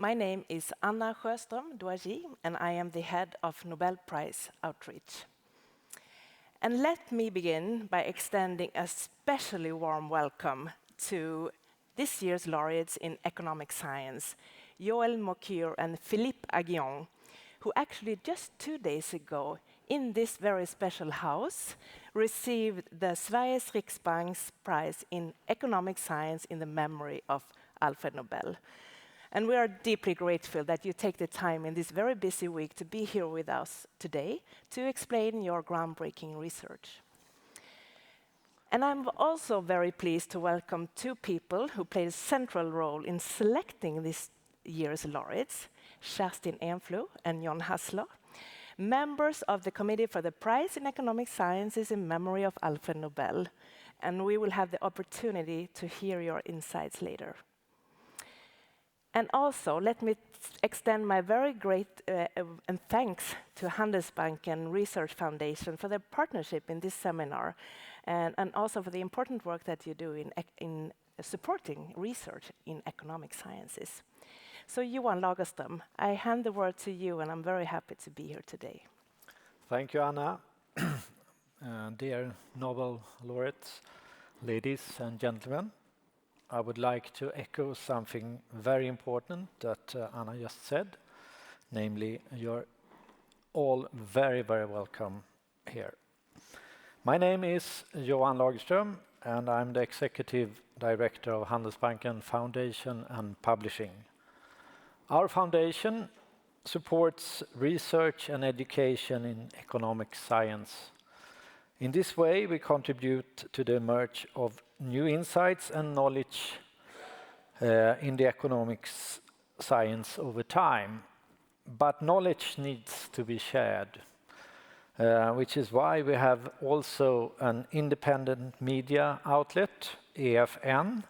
My name is Anna Sjöström Douagi, and I am the head of Nobel Prize Outreach. And let me begin by extending a especially warm welcome to this year's laureates in economic science, Mokyr and Philippe Aghion, who actually just 2 days ago, in this very special house, received the Sveriges Riksbank's prize in economic science in the memory of Alfred Nobel. And we are deeply grateful that you take the time in this very busy week to be here with us today to explain your groundbreaking research. And I'm also very pleased to welcome two people who played a central role in selecting this year's laureates, Kerstin Enflo and Johan Norberg, members of the Committee for the Prize in Economic Sciences in memory of Alfred Nobel. And we will have the opportunity to hear your insights later. And also, let me extend my very great and thanks to Handelsbanken Research Foundation for their partnership in this seminar, and also for the important work that you do in supporting research in economic sciences. So Johan Lagerström, I hand the word to you, and I'm very happy to be here today. Thank you, Anna. Dear Nobel laureates, ladies and gentlemen, I would like to echo something very important that Anna just said, namely you're all very, very welcome here. My name is Johan Lagerström, and I'm the Executive Director of Handelsbanken Foundation and Publishing. Our foundation supports research and education in economic science. In this way, we contribute to the emergence of new insights and knowledge in the economics science over time. But knowledge needs to be shared, which is why we have also an independent media outlet, EFN,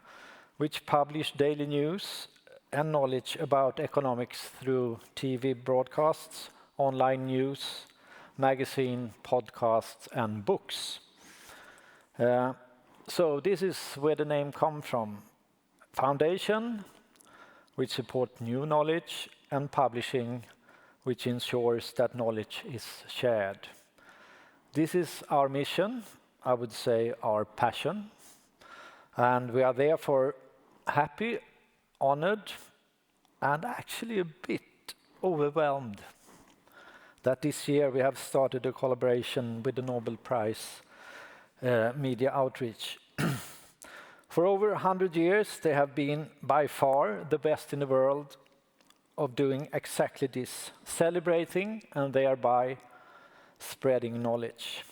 which publish daily news and knowledge about economics through TV broadcasts, online news, magazine, podcasts, and books. So this is where the name comes from. Foundation, which support new knowledge, and publishing, which ensures that knowledge is shared. This is our mission, I would say our passion, and we are therefore happy, honored, and actually a bit overwhelmed that this year we have started a collaboration with the Nobel Prize Media Outreach. For over 100 years, they have been by far the best in the world of doing exactly this, celebrating and thereby spreading knowledge.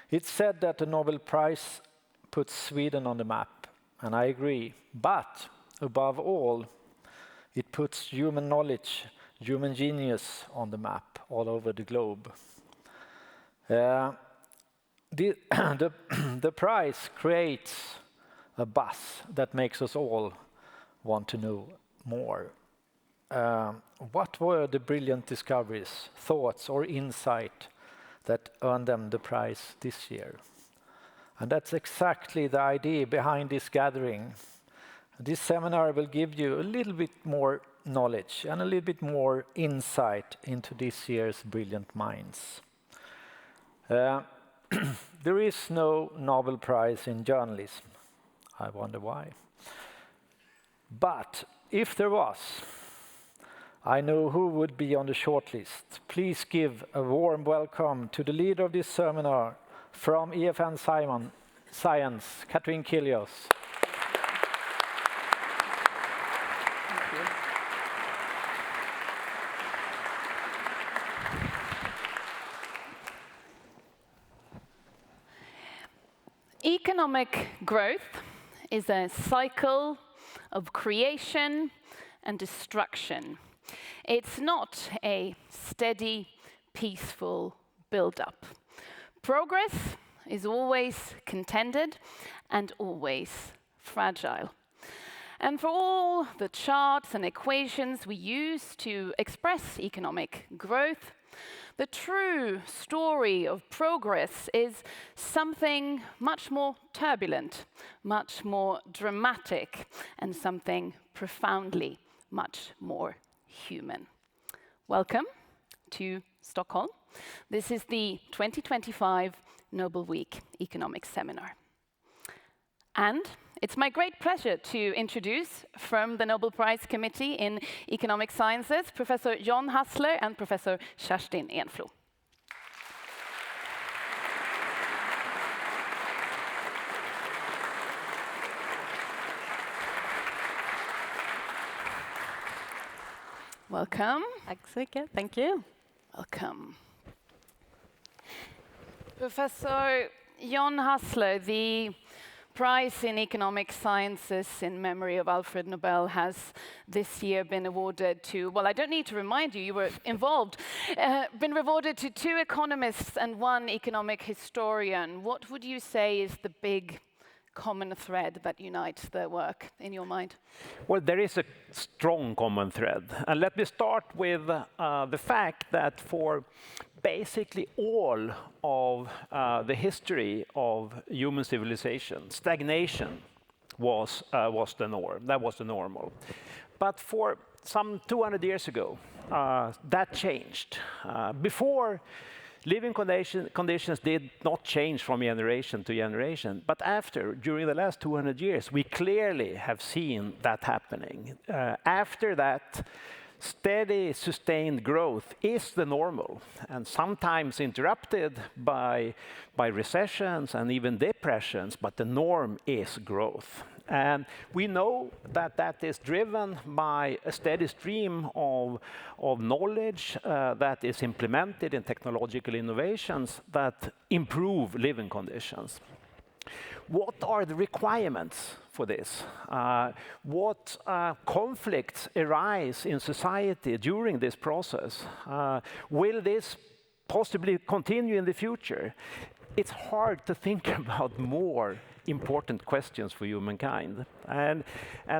It's said that the Nobel Prize puts Sweden on the map, and I agree. But above all, it puts human knowledge, human genius on the map all over the globe. The prize creates a buzz that makes us all want to know more. What were the brilliant discoveries, thoughts, or insight that earned them the prize this year? And that's exactly the idea behind this gathering. This seminar will give you a little bit more knowledge and a little bit more insight into this year's brilliant minds. There is no Nobel Prize in journalism. I wonder why. But if there was, I know who would be on the shortlist. Please give a warm welcome to the leader of this seminar from EFN Science, Katrine Kielos. Economic growth is a cycle of creation and destruction. It's not a steady, peaceful build-up. Progress is always contended and always fragile. And for all the charts and equations we use to express economic growth, the true story of progress is something much more turbulent, much more dramatic, and something profoundly much more human. Welcome to Stockholm. This is the 2025 Nobel Week Economics Seminar. And it's my great pleasure to introduce from the Nobel Prize Committee in Economic Sciences, Professor Johan Norberg and Professor Kerstin Enflo. Welcome. Thank you. Welcome. Professor Johan Norberg, the Prize in Economic Sciences in memory of Alfred Nobel has this year been awarded to, well, I don't need to remind you, you were involved, been awarded to 2 economists and 1 economic historian. What would you say is the big common thread that unites their work in your mind? Well, there is a strong common thread. And let me start with the fact that for basically all of the history of human civilization, stagnation was the norm. That was the normal. But for some 200 years ago, that changed. Before, living conditions did not change from generation to generation, but after, during the last 200 years, we clearly have seen that happening. After that, steady, sustained growth is the normal, and sometimes interrupted by recessions and even depressions, but the norm is growth. And we know that that is driven by a steady stream of knowledge that is implemented in technological innovations that improve living conditions. What are the requirements for this? What conflicts arise in society during this process? Will this possibly continue in the future? It's hard to think about more important questions for humankind. And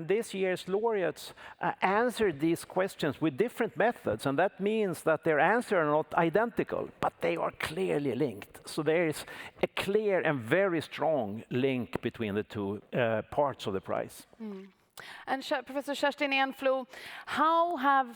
this year's laureates answered these questions with different methods, and that means that their answers are not identical, but they are clearly linked. So there is a clear and very strong link between the 2 parts of the prize. And Professor Kerstin Enflo, how have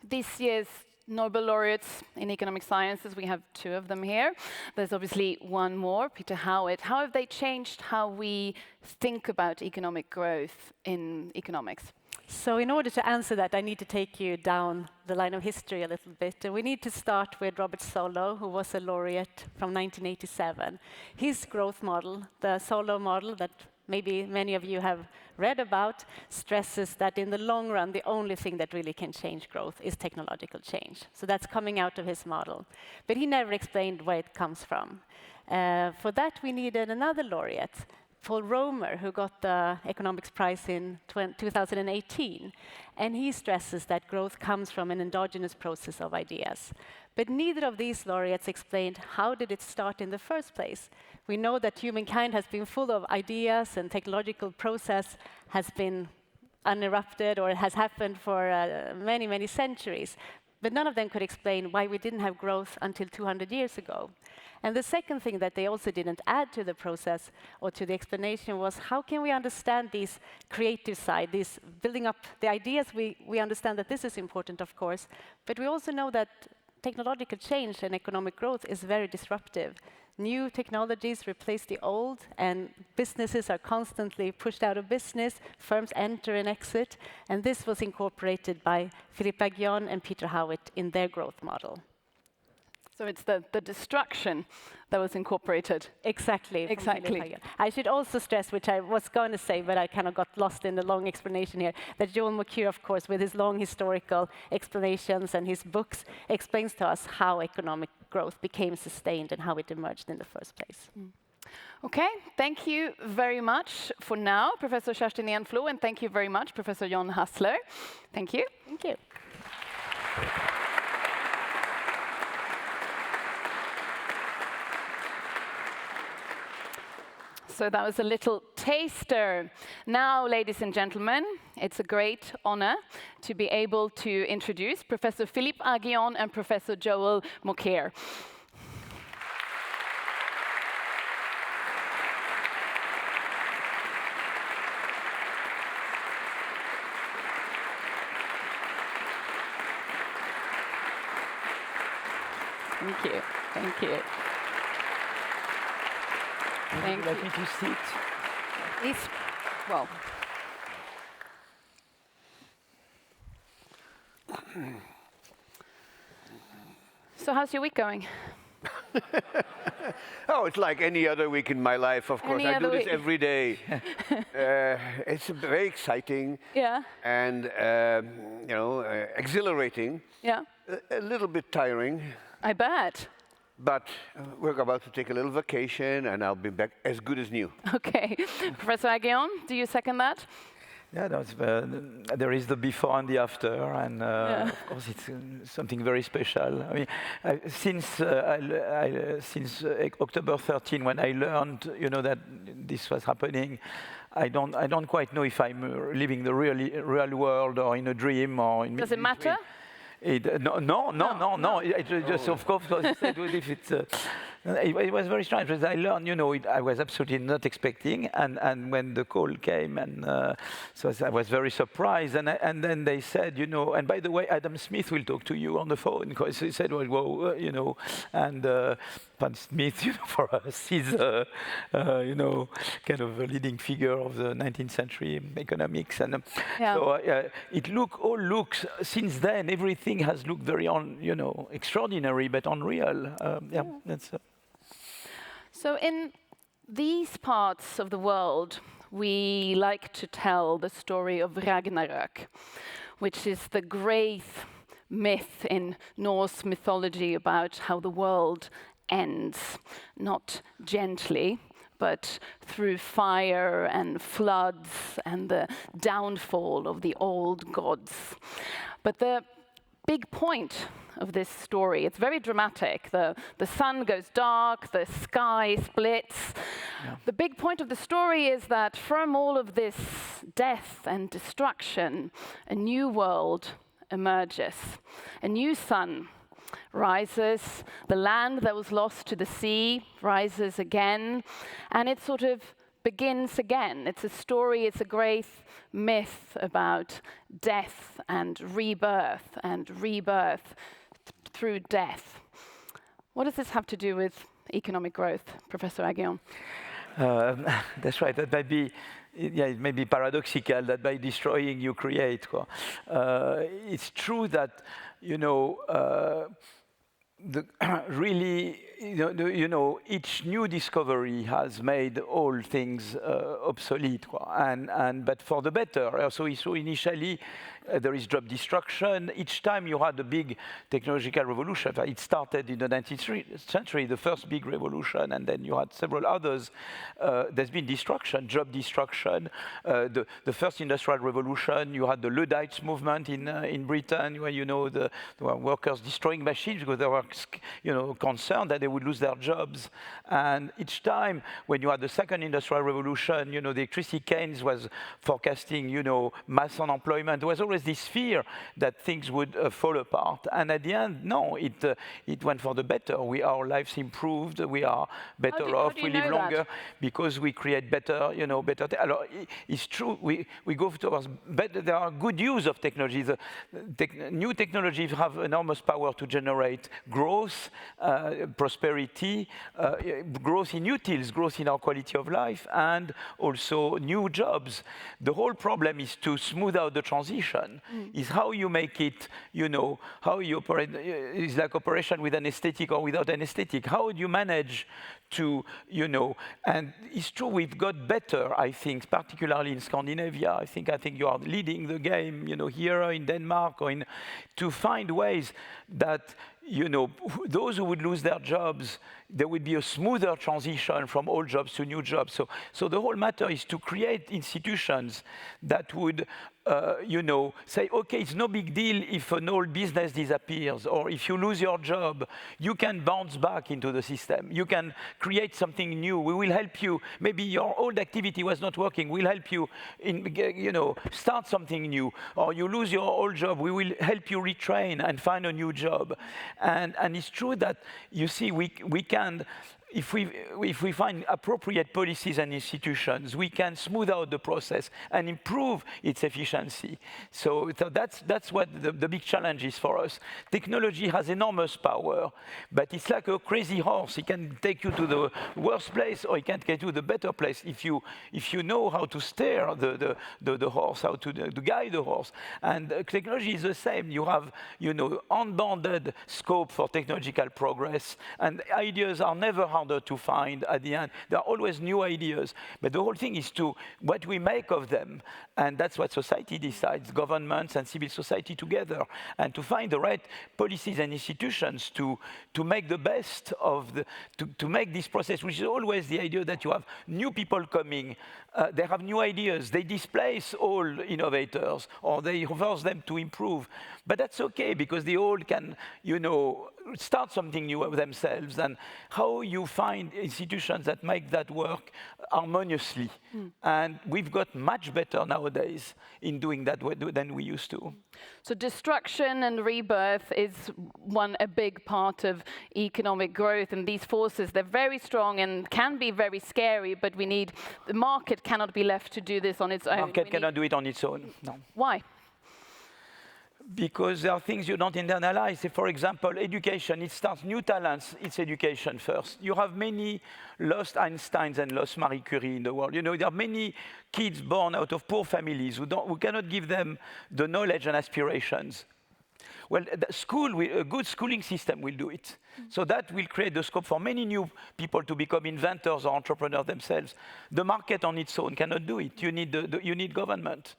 this year's Nobel laureates in economic sciences, we have 2 of them here. There's obviously 1 more, Peter Howitt. How have they changed how we think about economic growth in economics? So in order to answer that, I need to take you down the line of history a little bit. We need to start with Robert Solow, who was a laureate from 1987. His growth model, the Solow model that maybe many of you have read about, stresses that in the long run, the only thing that really can change growth is technological change. So that's coming out of his model. But he never explained where it comes from. For that, we needed another laureate, Paul Romer, who got the Economics Prize in 2018. And he stresses that growth comes from an endogenous process of ideas. But neither of these laureates explained how did it start in the first place. We know that humankind has been full of ideas and technological process has been uninterrupted or has happened for many, many centuries. But none of them could explain why we didn't have growth until 200 years ago. And the second thing that they also didn't add to the process or to the explanation was how can we understand these creative side, these building up the ideas. We understand that this is important, of course, but we also know that technological change and economic growth is very disruptive. New technologies replace the old, and businesses are constantly pushed out of business. Firms enter and exit, and this was incorporated by Philippe Aghion and Peter Howitt in their growth model. So it's the destruction that was incorporated. Exactly. I should also stress, which I was going to say, but I kind of got lost in the long explanation here, that Johan Mokyr, of course, with his long historical explanations and his books, explains to us how economic growth became sustained and how it emerged in the first place. Okay, thank you very much for now, Professor Kerstin Enflo, and thank you very much, Professor Johan Norberg. Thank you. Thank you. So that was a little taster. Now, ladies and gentlemen, it's a great honor to be able to introduce Professor Philippe Aghion and Professor Johan Mokyr. Thank you. Thank you. Thank you. Let me to sit. Please, well. So how's your week going? Oh, it's like any other week in my life, of course. I do this every day. It's very exciting. Yeah. And, exhilarating. Yeah. A little bit tiring. I bet. But we're about to take a little vacation, and I'll be back as good as new. Okay. Professor Aghion, do you second that? Yeah, there is the before and the after, and of course it's something very special. I mean, since October 13, when I learned, that this was happening, I don't quite know if I'm living the real world or in a dream or in. Does it matter? No. It just, of course, if it's. It was very strange because I learned, I was absolutely not expecting, and when the call came, and so I was very surprised, and then they said, and by the way, Adam Smith will talk to you on the phone, because he said, well, whoa, and Adam Smith, for us, he's, kind of a leading figure of the 19th century economics, and so it all looks, since then, everything has looked very extraordinary, but unreal. That's. So in these parts of the world, we like to tell the story of Ragnarök, which is the great myth in Norse mythology about how the world ends, not gently, but through fire and floods and the downfall of the old gods. But the big point of this story, it's very dramatic. The sun goes dark, the sky splits. Yeah. The big point of the story is that from all of this death and destruction, a new world emerges. A new sun rises, the land that was lost to the sea rises again, and it sort of begins again. It's a story, it's a great myth about death and rebirth through death. What does this have to do with economic growth, Professor Aghion? That's right. That might be, it may be paradoxical that by destroying you create. It's true that really, each new discovery has made all things obsolete, but for the better. So initially, there is job destruction. Each time you had a big technological revolution, it started in the 19th century, the first big revolution, and then you had several others. There's been destruction, job destruction. The first industrial revolution, you had the Luddites movement in Britain, where the workers destroying machines because they were concerned that they would lose their jobs. And each time, when you had the second industrial revolution, the electricity Keynes was forecasting, mass unemployment. There was always this fear that things would fall apart. And at the end, no, it went for the better. Our lives improved. We are better off. We live longer because we create better, better. It's true. We go towards better. There are good use of technology. New technologies have enormous power to generate growth, prosperity, growth in utils, growth in our quality of life, and also new jobs. The whole problem is to smooth out the transition. Is how you make it, how you operate. It's like operation with anesthetic or without anesthetic. How do you manage to, and it's true we've got better, I think, particularly in Scandinavia. I think you are leading the game, here in Denmark, to find ways that, those who would lose their jobs, there would be a smoother transition from old jobs to new jobs. So the whole matter is to create institutions that would, say, okay, it's no big deal if an old business disappears, or if you lose your job, you can bounce back into the system. You can create something new. We will help you. Maybe your old activity was not working. We'll help you, start something new. Or you lose your old job. We will help you retrain and find a new job. And it's true that, you see, we can, if we find appropriate policies and institutions, we can smooth out the process and improve its efficiency. So that's what the big challenge is for us. Technology has enormous power, but it's like a crazy horse. It can take you to the worst place, or it can get you to the better place if you know how to steer the horse, how to guide the horse. And technology is the same. You have, unbounded scope for technological progress, and ideas are never harder to find at the end. There are always new ideas, but the whole thing is what we make of them, and that's what society decides, governments and civil society together, and to find the right policies and institutions to make the best of to make this process, which is always the idea that you have new people coming, they have new ideas, they displace all innovators, or they force them to improve. But that's okay, because they all can, start something new themselves, and how you find institutions that make that work harmoniously. And we've got much better nowadays in doing that than we used to. So destruction and rebirth is a big part of economic growth, and these forces, they're very strong and can be very scary, but the market cannot be left to do this on its own. The market cannot do it on its own, no. Why? Because there are things you don't internalize. For example, education, it starts new talents, it's education first. You have many lost Einsteins and lost Marie Curie in the world. There are many kids born out of poor families who cannot give them the knowledge and aspirations. Well, a good schooling system will do it. So that will create the scope for many new people to become inventors or entrepreneurs themselves. The market on its own cannot do it. You need government.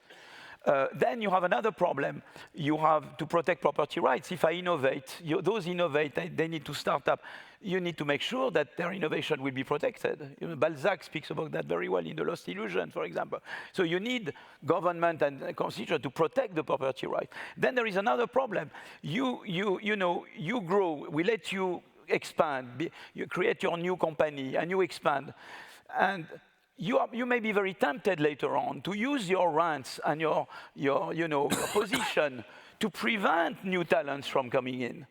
Then you have another problem. You have to protect property rights. If I innovate, those innovate, they need to start up. You need to make sure that their innovation will be protected. Balzac speaks about that very well in The Lost Illusion, for example. So you need government and constitution to protect the property right. Then there is another problem. You grow. We let you expand. You create your new company and you expand. And you may be very tempted later on to use your rents and your position to prevent new talents from coming in.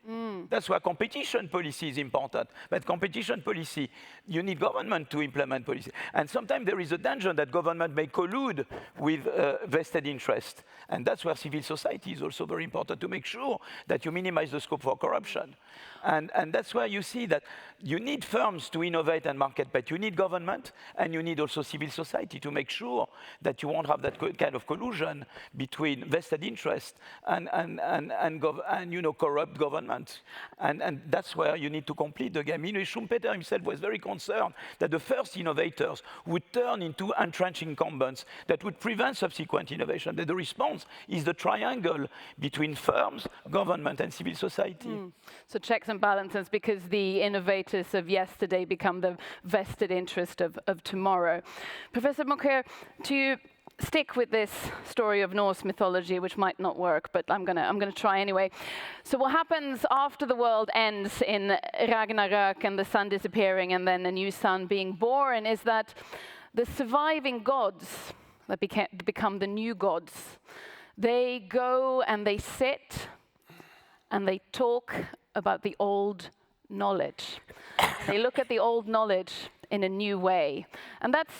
That's why competition policy is important. But competition policy, you need government to implement policy. And sometimes there is a danger that government may collude with vested interest. And that's where civil society is also very important, to make sure that you minimize the scope for corruption. And that's where you see that you need firms to innovate and market, but you need government, and you need also civil society to make sure that you won't have that kind of collusion between vested interest and corrupt government. And that's where you need to complete the game. Schumpeter himself was very concerned that the first innovators would turn into entrenched incumbents that would prevent subsequent innovation. That the response is the triangle between firms, government, and civil society. So checks and balances, because the innovators of yesterday become the vested interest of tomorrow. Professor Mokyr, to stick with this story of Norse mythology, which might not work, but I'm gonna try anyway. So what happens after the world ends in Ragnarök and the sun disappearing and then a new sun being born is that the surviving gods that become the new gods, they go and they sit and they talk about the old knowledge. They look at the old knowledge in a new way. And that's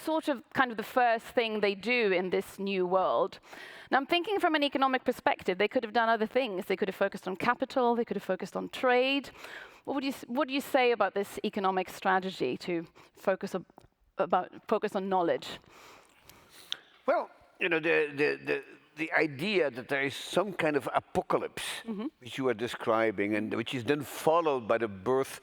kind of the first thing they do in this new world. Now I'm thinking from an economic perspective, they could have done other things. They could have focused on capital, they could have focused on trade. What do you say about this economic strategy to focus on knowledge? Well, the idea that there is some kind of apocalypse, which you are describing, and which is then followed by the birth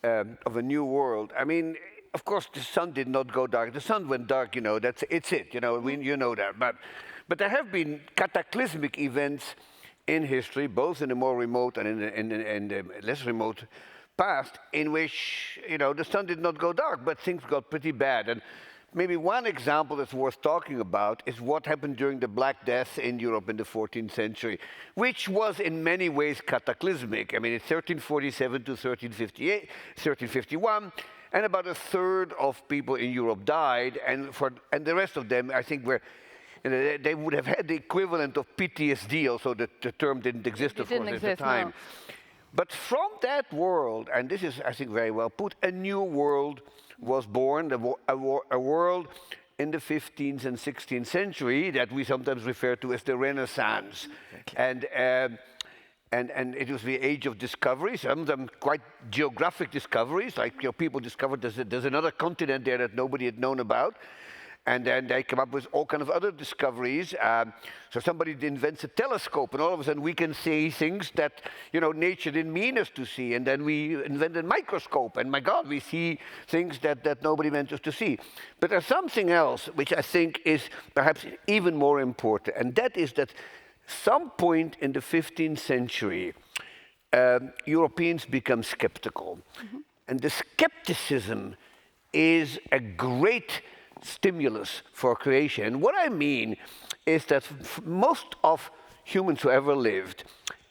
of a new world. I mean, of course, the sun did not go dark. The sun went dark, it's it, you know that. But there have been cataclysmic events in history, both in the more remote and in the less remote past, in which, the sun did not go dark, but things got pretty bad. And maybe one example that's worth talking about is what happened during the Black Death in Europe in the 14th century, which was in many ways cataclysmic. I mean, in 1347 to 1351, and about a third of people in Europe died, and the rest of them, I think, they would have had the equivalent of PTSD, although the term didn't exist, of course, at the time. No. But from that world, and this is, I think, very well put, a new world was born, a world in the 15th and 16th century that we sometimes refer to as the Renaissance. And it was the age of discovery, some of them quite geographic discoveries, like people discovered there's another continent there that nobody had known about. And then they come up with all kind of other discoveries. So somebody invents a telescope, and all of a sudden we can see things that nature didn't mean us to see. And then we invent a microscope, and my God, we see things that nobody meant us to see. But there's something else which I think is perhaps even more important, and that is that some point in the 15th century, Europeans become skeptical. And the skepticism is a great stimulus for creation. And what I mean is that most of humans who ever lived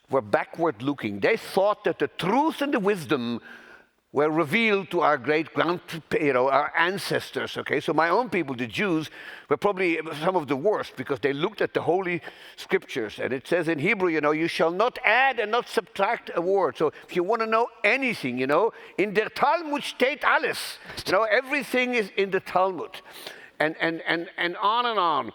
were backward looking. They thought that the truth and the wisdom were revealed to our our ancestors. Okay, so my own people, the Jews, were probably some of the worst because they looked at the holy scriptures, and it says in Hebrew, you shall not add and not subtract a word. So if you want to know anything, in der Talmud steht alles. Everything is in the Talmud, and on and on.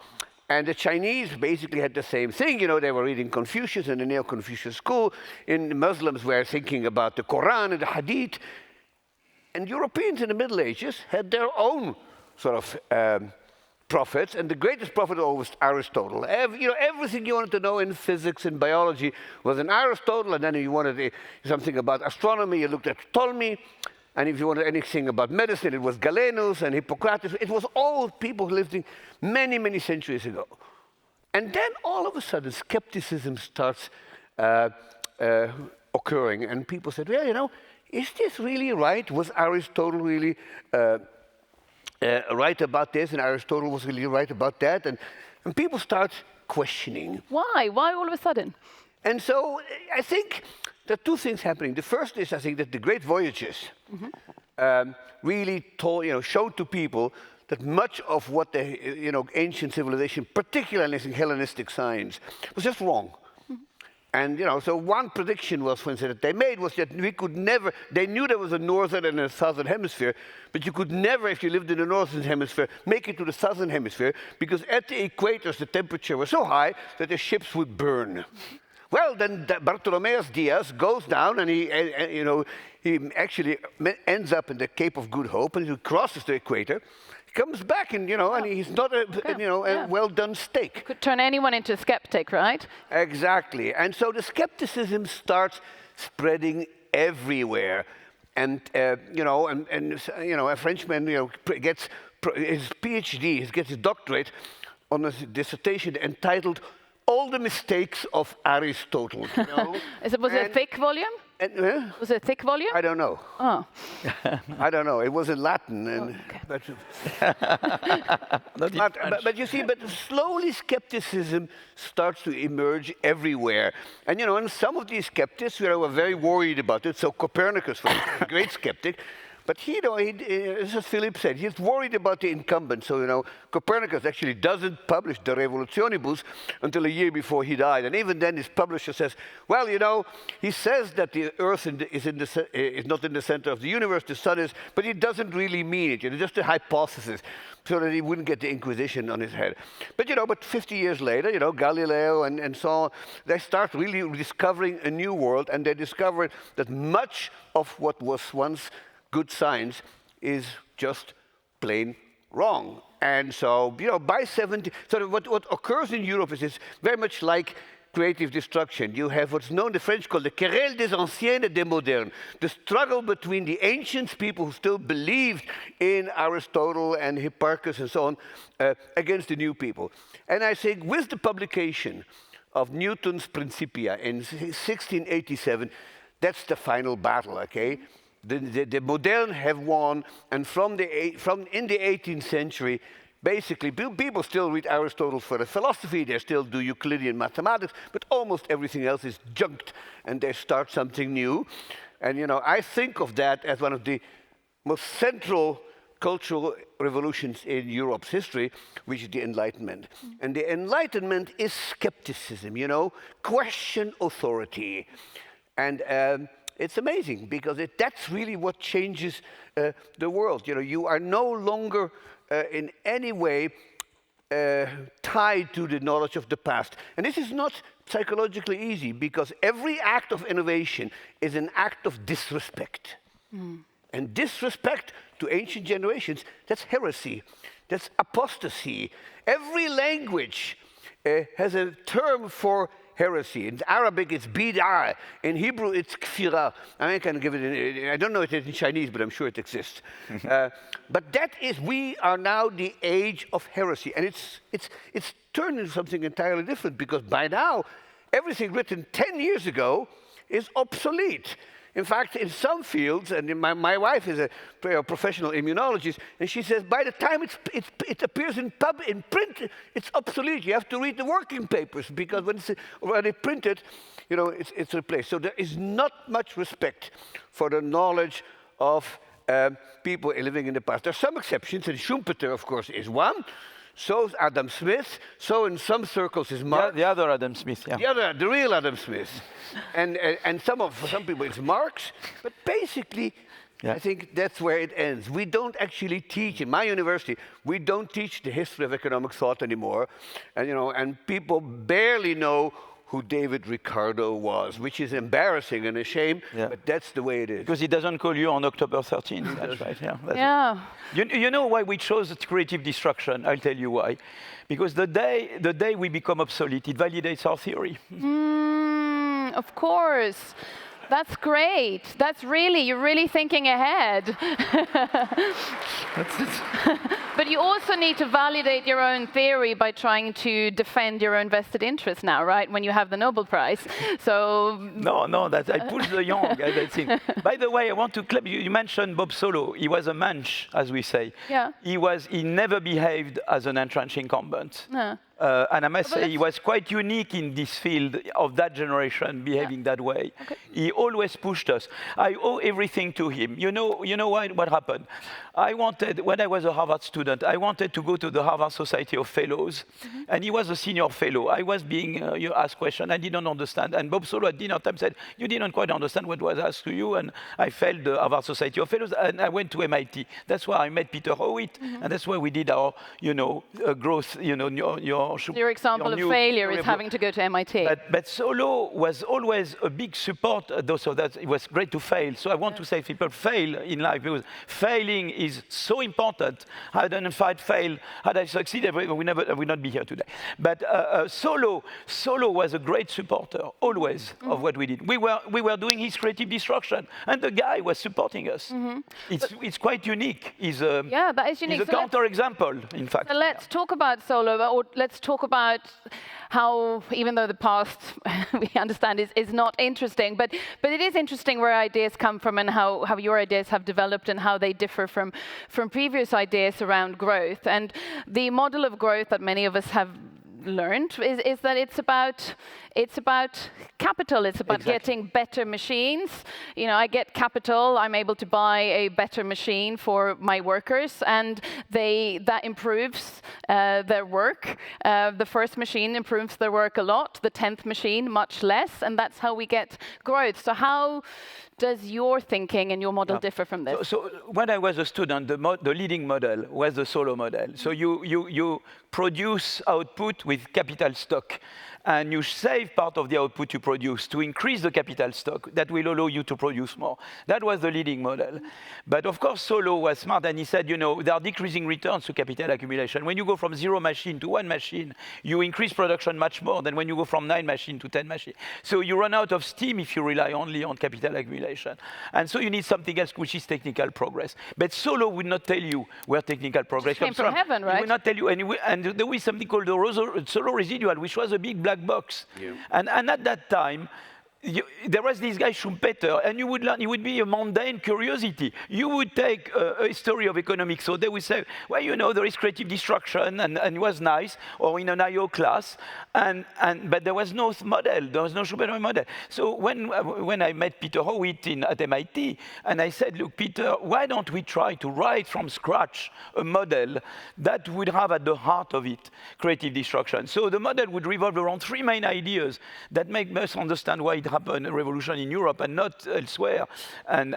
And the Chinese basically had the same thing. They were reading Confucius in the Neo-Confucius school. And Muslims were thinking about the Quran and the Hadith. And Europeans in the Middle Ages had their own sort of prophets. And the greatest prophet was Aristotle. Everything you wanted to know in physics and biology was in Aristotle. And then if you wanted something about astronomy, you looked at Ptolemy. And if you wanted anything about medicine, it was Galenus and Hippocrates. It was all people who lived many, many centuries ago. And then all of a sudden, skepticism starts occurring. And people said, well, is this really right? Was Aristotle really right about this? And Aristotle was really right about that? And people start questioning. Why? Why all of a sudden? And so I think there are two things happening. The first is, I think, that the great voyages really showed to people that much of what the ancient civilization, particularly in Hellenistic science, was just wrong. And so one prediction was, for instance, that they made was that we could never. They knew there was a northern and a southern hemisphere, but you could never, if you lived in the northern hemisphere, make it to the southern hemisphere because at the equators the temperature was so high that the ships would burn. Well, then Bartholomeus Diaz goes down, and he actually ends up in the Cape of Good Hope, and he crosses the equator. He comes back, and and he's not a well-done steak. Could turn anyone into a skeptic, right? Exactly, and so the skepticism starts spreading everywhere, and a Frenchman gets his PhD, he gets his doctorate on a dissertation entitled "All the Mistakes of Aristotle." Was it a thick volume? Was it a thick volume? I don't know. Oh. I don't know. It was in Latin. But you see, but slowly skepticism starts to emerge everywhere. And and some of these skeptics were very worried about it. So Copernicus was a great skeptic. But he, as Philippe said, he's worried about the incumbent. So, Copernicus actually doesn't publish the Revolutionibus until a year before he died. And even then, his publisher says, well, he says that the Earth is not in the center of the universe, the sun is, but he doesn't really mean it. It's just a hypothesis, so that he wouldn't get the Inquisition on his head. But 50 years later, Galileo and so on, they start really discovering a new world, and they discovered that much of what was once good science is just plain wrong. And so, by 70, so what occurs in Europe is very much like creative destruction. You have what's known in the French called the querelle des anciens et des modernes, the struggle between the ancients, people who still believed in Aristotle and Hipparchus and so on, against the new people. And I think with the publication of Newton's Principia in 1687, that's the final battle, okay? The modern have won, and from in the 18th century, basically, people still read Aristotle for the philosophy, they still do Euclidean mathematics, but almost everything else is junked, and they start something new. And I think of that as one of the most central cultural revolutions in Europe's history, which is the Enlightenment. And the Enlightenment is skepticism, question authority. And it's amazing because that's really what changes the world. You know, you are no longer in any way tied to the knowledge of the past. And this is not psychologically easy because every act of innovation is an act of disrespect. And disrespect to ancient generations, that's heresy, that's apostasy. Every language has a term for heresy. In Arabic, it's bid'ah. In Hebrew, it's kfirah. I can give it I don't know it in Chinese, but I'm sure it exists. But we are now the age of heresy. And it's turned into something entirely different because by now, everything written 10 years ago is obsolete. In fact, in some fields, and my wife is a professional immunologist, and she says by the time it appears in print, it's obsolete. You have to read the working papers because when it's already printed, you know, it's replaced. So there is not much respect for the knowledge of people living in the past. There are some exceptions, and Schumpeter, of course, is one. So is Adam Smith. So in some circles is Marx. The other Adam Smith, yeah. The real Adam Smith. And for some people it's Marx. But basically, I think that's where it ends. We don't actually teach, in my university, we don't teach the history of economic thought anymore. And, you know, and people barely know who David Ricardo was, which is embarrassing and a shame, but that's the way it is. Because he doesn't call you on October 13th, that's right, You know why we chose creative destruction? I'll tell you why. Because the day we become obsolete, it validates our theory. Of course. That's great. You're really thinking ahead. But you also need to validate your own theory by trying to defend your own vested interest now, right? When you have the Nobel Prize. So no, I push the young. I think. By the way, I want to clap. You mentioned Bob Solow. He was a mensch, as we say. Yeah. He never behaved as an entrenched incumbent. No. And I must say, he was quite unique in this field of that generation, behaving that way. Okay. He always pushed us. I owe everything to him. You know what happened? When I was a Harvard student, I wanted to go to the Harvard Society of Fellows, and he was a senior fellow. I was being asked questions, I didn't understand. And Bob Solow at dinner time said, you didn't quite understand what was asked to you, and I failed the Harvard Society of Fellows, and I went to MIT. That's where I met Peter Howitt, and that's where we did our, growth, your example of failure is having to go to MIT. But Solow was always a big support, so that it was great to fail. So I want to say people fail in life because failing is so important. Had I failed, had I succeeded, we would not be here today. But Solow was a great supporter, always, of what we did. We were doing his creative destruction, and the guy was supporting us. It's quite unique. That is unique. He's a counterexample, in fact. So let's talk about Solow, or let's talk about how, even though the past, we understand, is not interesting, but it is interesting where ideas come from and how your ideas have developed and how they differ from previous ideas around growth. And the model of growth that many of us have learned is that it's about capital. It's about getting better machines. You know, I get capital. I'm able to buy a better machine for my workers, and that improves their work. The first machine improves their work a lot. The 10th machine much less, and that's how we get growth. So how does your thinking and your model differ from this? So when I was a student, the leading model was the Solow model. So you produce output with capital stock, and you save part of the output you produce to increase the capital stock that will allow you to produce more. That was the leading model. But of course, Solow was smart, and he said, there are decreasing returns to capital accumulation. When you go from 0 machine to 1 machine, you increase production much more than when you go from 9 machine to 10 machine. So you run out of steam if you rely only on capital accumulation. And so you need something else, which is technical progress. But Solow would not tell you where technical progress comes from. Heaven, right? He would not tell you. And there was something called the Solow residual, which was a big black box. Yeah. And at that time, there was this guy Schumpeter, and you would learn. It would be a mundane curiosity. You would take a history of economics, so they would say, well, there is creative destruction, and it was nice, or in an IO class, but there was no model. There was no Schumpeter model. So when I met Peter Howitt at MIT, and I said, look, Peter, why don't we try to write from scratch a model that would have at the heart of it creative destruction? So the model would revolve around 3 main ideas that make us understand why it happen, a revolution in Europe and not elsewhere. And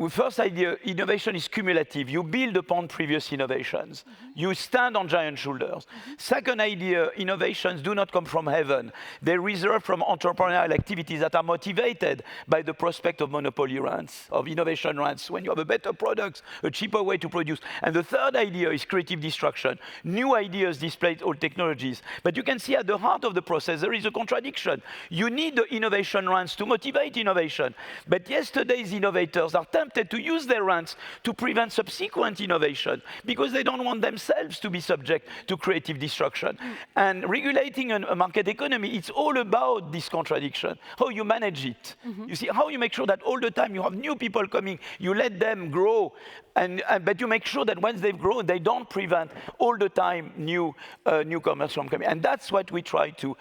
first idea, innovation is cumulative. You build upon previous innovations. You stand on giant shoulders. Second idea, innovations do not come from heaven. They result from entrepreneurial activities that are motivated by the prospect of monopoly rents, of innovation rents, when you have a better product, a cheaper way to produce. And the third idea is creative destruction. New ideas displace old technologies. But you can see at the heart of the process, there is a contradiction. You need the innovation rents to motivate innovation. But yesterday's innovators are tempted to use their rents to prevent subsequent innovation because they don't want themselves to be subject to creative destruction. And regulating a market economy, it's all about this contradiction, how you manage it. You see, how you make sure that all the time you have new people coming, you let them grow, but you make sure that once they've grown, they don't prevent all the time newcomers from coming. And that's what we try to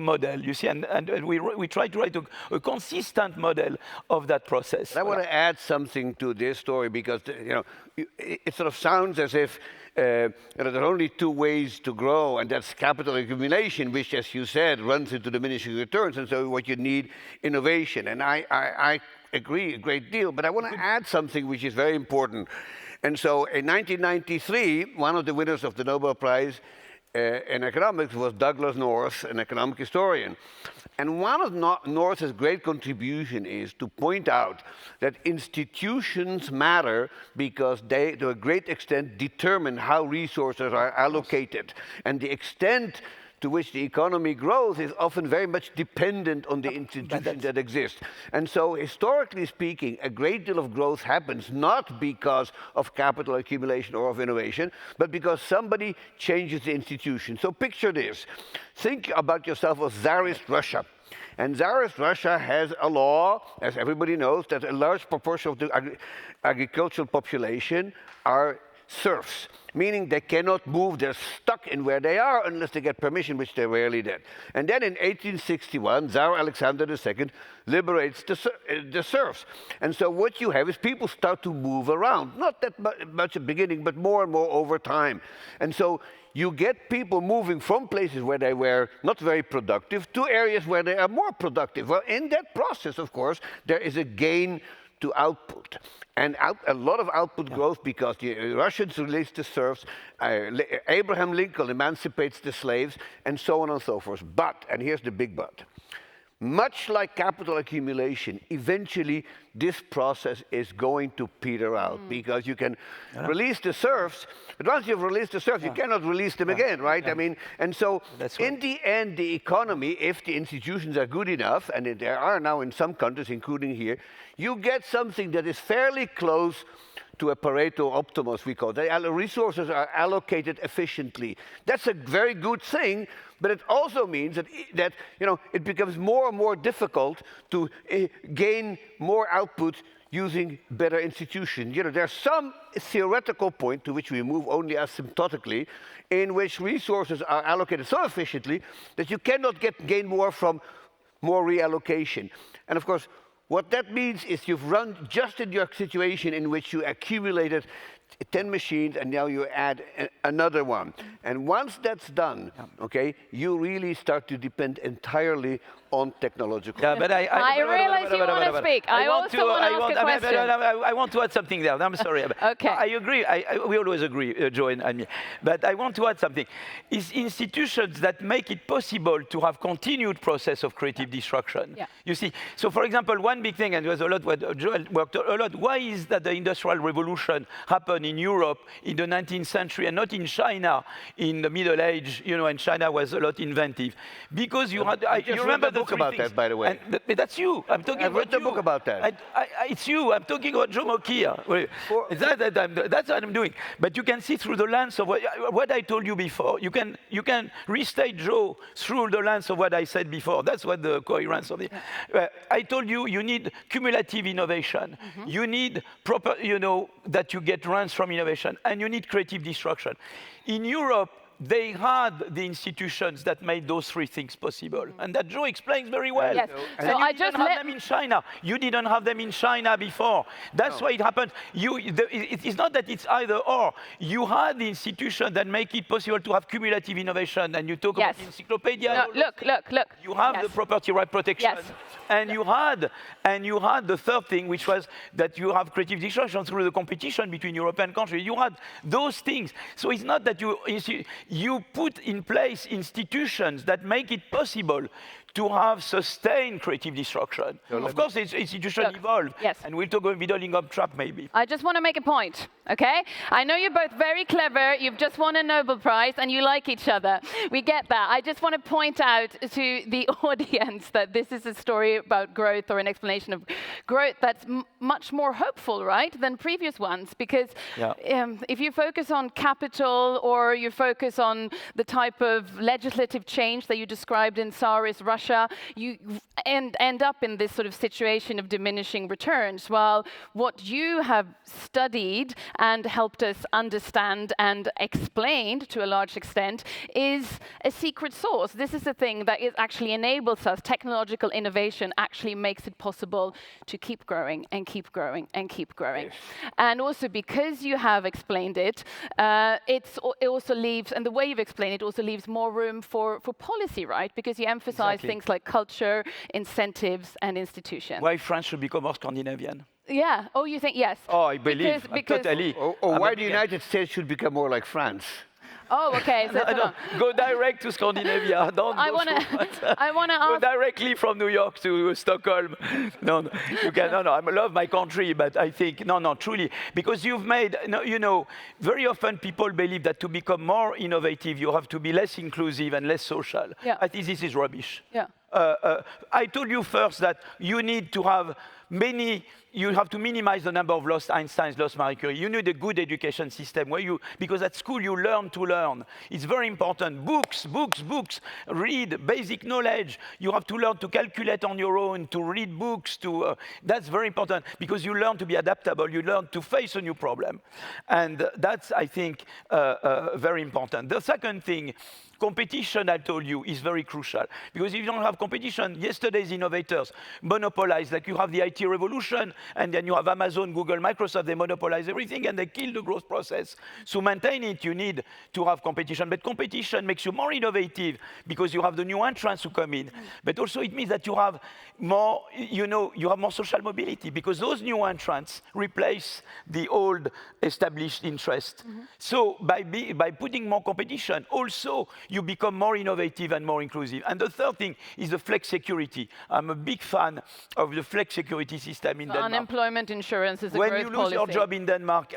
model, you see, and we try to write a consistent model of that process. I want to add something to this story because, it sort of sounds as if there are only two ways to grow, and that's capital accumulation, which, as you said, runs into diminishing returns, and so what you need, innovation. And I agree a great deal, but I want to add something which is very important. And so in 1993, one of the winners of the Nobel Prize in economics was Douglas North, an economic historian. And one of North's great contribution is to point out that institutions matter because they, to a great extent, determine how resources are allocated. And the extent to which the economy grows is often very much dependent on the institutions that exist. And so, historically speaking, a great deal of growth happens not because of capital accumulation or of innovation, but because somebody changes the institution. So picture this. Think about yourself as Tsarist Russia. And Tsarist Russia has a law, as everybody knows, that a large proportion of the agricultural population are serfs, meaning they cannot move, they're stuck in where they are unless they get permission, which they rarely did. And then in 1861, Tsar Alexander II liberates the serfs. And so what you have is people start to move around, not that much at the beginning, but more and more over time. And so you get people moving from places where they were not very productive to areas where they are more productive. Well, in that process, of course, there is a gain to output. And a lot of output growth because the Russians release the serfs, Abraham Lincoln emancipates the slaves, and so on and so forth. But, and here's the big but, much like capital accumulation, eventually this process is going to peter out because you can release the serfs, but once you've released the serfs, you cannot release them again, right? I mean, and so in the end, the economy, if the institutions are good enough, and there are now in some countries, including here, you get something that is fairly close to a Pareto optimus, we call it. The resources are allocated efficiently. That's a very good thing, but it also means that it becomes more and more difficult to gain more output using better institutions. There's some theoretical point to which we move only asymptotically, in which resources are allocated so efficiently that you cannot gain more from more reallocation. And of course, what that means is you've run just in your situation in which you accumulated 10 machines and now you add another one. And once that's done, okay, you really start to depend entirely on technological. Yeah, but I realize you want to speak. I also want to ask a question. I want to add something there. I'm sorry. Okay. I agree. We always agree, Joe and me. But I want to add something. It's institutions that make it possible to have continued process of creative destruction. Yeah. You see, so for example, one big thing, and there was a lot what Joel worked a lot, why is that the Industrial Revolution happened in Europe in the 19th century and not in China in the Middle Age, and China was a lot inventive? Because you had, you remember the about that, by the way. But that's you. I'm talking about you. I wrote a book about that. It's you. I'm talking about Joe Mokyr. That's what I'm doing. But you can see through the lens of what I told you before. You can restate Joe through the lens of what I said before. That's what the coherence of it. I told you need cumulative innovation. You need proper, that you get runs from innovation, and you need creative destruction. In Europe, they had the institutions that made those three things possible. And that Joe explains very well. Yes. And So you I didn't just have them in China. You didn't have them in China before. That's why it happened. It is not that it's either or. You had the institution that make it possible to have cumulative innovation. And you talk about encyclopedia. No, look. You have the property right protection. Yes. And you had the third thing, which was that you have creative destruction through the competition between European countries. You had those things. So it's not that you put in place institutions that make it possible to have sustained creative destruction. Of course, institutions evolve, and we'll talk about middling up trap maybe. I just want to make a point, okay? I know you're both very clever, you've just won a Nobel Prize, and you like each other. We get that. I just want to point out to the audience that this is a story about growth or an explanation of growth that's much more hopeful, right, than previous ones. Because if you focus on capital or you focus on the type of legislative change that you described in Tsarist Russia, you end up in this sort of situation of diminishing returns, while what you have studied and helped us understand and explained to a large extent is a secret sauce. This is the thing that it actually enables us. Technological innovation actually makes it possible to keep growing and keep growing and keep growing. Yes. And also because you have explained it, it also leaves, and the way you've explained it also leaves more room for policy, right? Because you emphasize things like culture, incentives, and institutions. Why France should become more Scandinavian? Yeah. Oh, you think yes? Oh, I believe totally. Or why the United States should become more like France? Oh, okay. So go direct to Scandinavia. Don't I go want to go directly from New York to Stockholm. No, you can. No, I love my country, but I think no, truly, because you've made. You know, very often people believe that to become more innovative, you have to be less inclusive and less social. Yeah. I think this is rubbish. Yeah. I told you first that you need to have you have to minimize the number of lost Einsteins, lost Marie Curie. You need a good education system because at school you learn to learn. It's very important. Books. Read basic knowledge. You have to learn to calculate on your own, to read books. That's very important because you learn to be adaptable. You learn to face a new problem. And that's, I think, very important. The second thing, competition, I told you, is very crucial. Because if you don't have competition, yesterday's innovators monopolize, like you have the IT revolution, and then you have Amazon, Google, Microsoft, they monopolize everything, and they kill the growth process. So maintain it, you need to have competition. But competition makes you more innovative because you have the new entrants who come in. But also it means that you have more, you have more social mobility because those new entrants replace the old established interest. So by putting more competition, also you become more innovative and more inclusive. And the third thing is the flex security. I'm a big fan of the flex security system in Denmark. Unemployment insurance is a growth policy. When you lose your job in Denmark,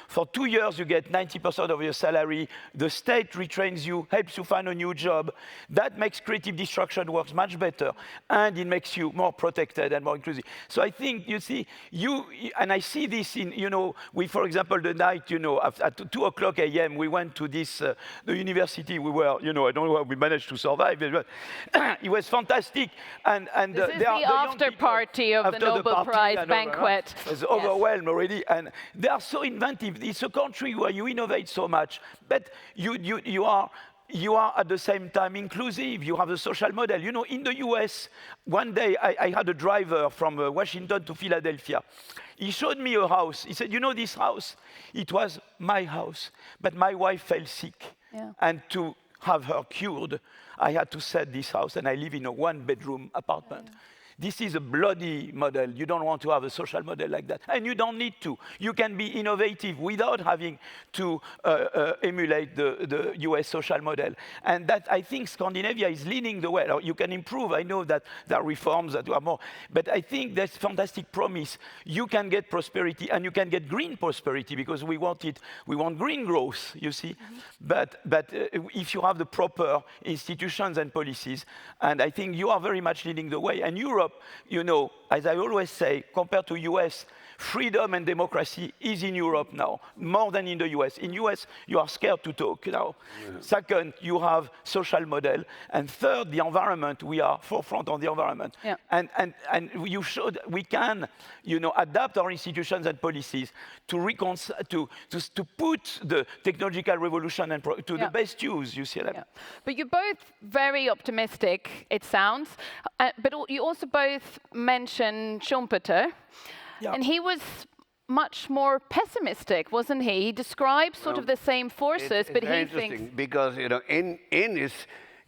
for 2 years you get 90% of your salary. The state retrains you, helps you find a new job. That makes creative destruction work much better, and it makes you more protected and more inclusive. So I think, you see, and I see this in, for example, the night, at 2 o'clock a.m. we went to this, the university. We were, I don't know how we managed to survive, but it was fantastic. And this is the after party of the Nobel Prize banquet. I was overwhelmed already, and they are so inventive. It's a country where you innovate so much, but you are at the same time inclusive. You have a social model. In the US, one day I had a driver from Washington to Philadelphia. He showed me a house. He said, this house? It was my house, but my wife fell sick. Yeah. And to have her cured, I had to sell this house, and I live in a one-bedroom apartment. Yeah. This is a bloody model. You don't want to have a social model like that. And you don't need to. You can be innovative without having to emulate the US social model. And that, I think Scandinavia is leading the way. You can improve. I know that there are reforms that are more. But I think there's fantastic promise. You can get prosperity, and you can get green prosperity, because we want it. We want green growth, you see. But if you have the proper institutions and policies, and I think you are very much leading the way. And Europe Europe, you know, as I always say, compared to US, freedom and democracy is in Europe now, more than in the US. In US, you are scared to talk now. Yeah. Second, you have social model. And third, the environment, we are forefront on the environment. Yeah. And you showed we can, you know, adapt our institutions and policies to put the technological revolution and to the best use, you see that? Yeah. But you're both very optimistic, it sounds. But you also both mentioned Schumpeter. Yeah. And he was much more pessimistic, wasn't he? He describes sort of the same forces, but he thinks... Because, you know, in his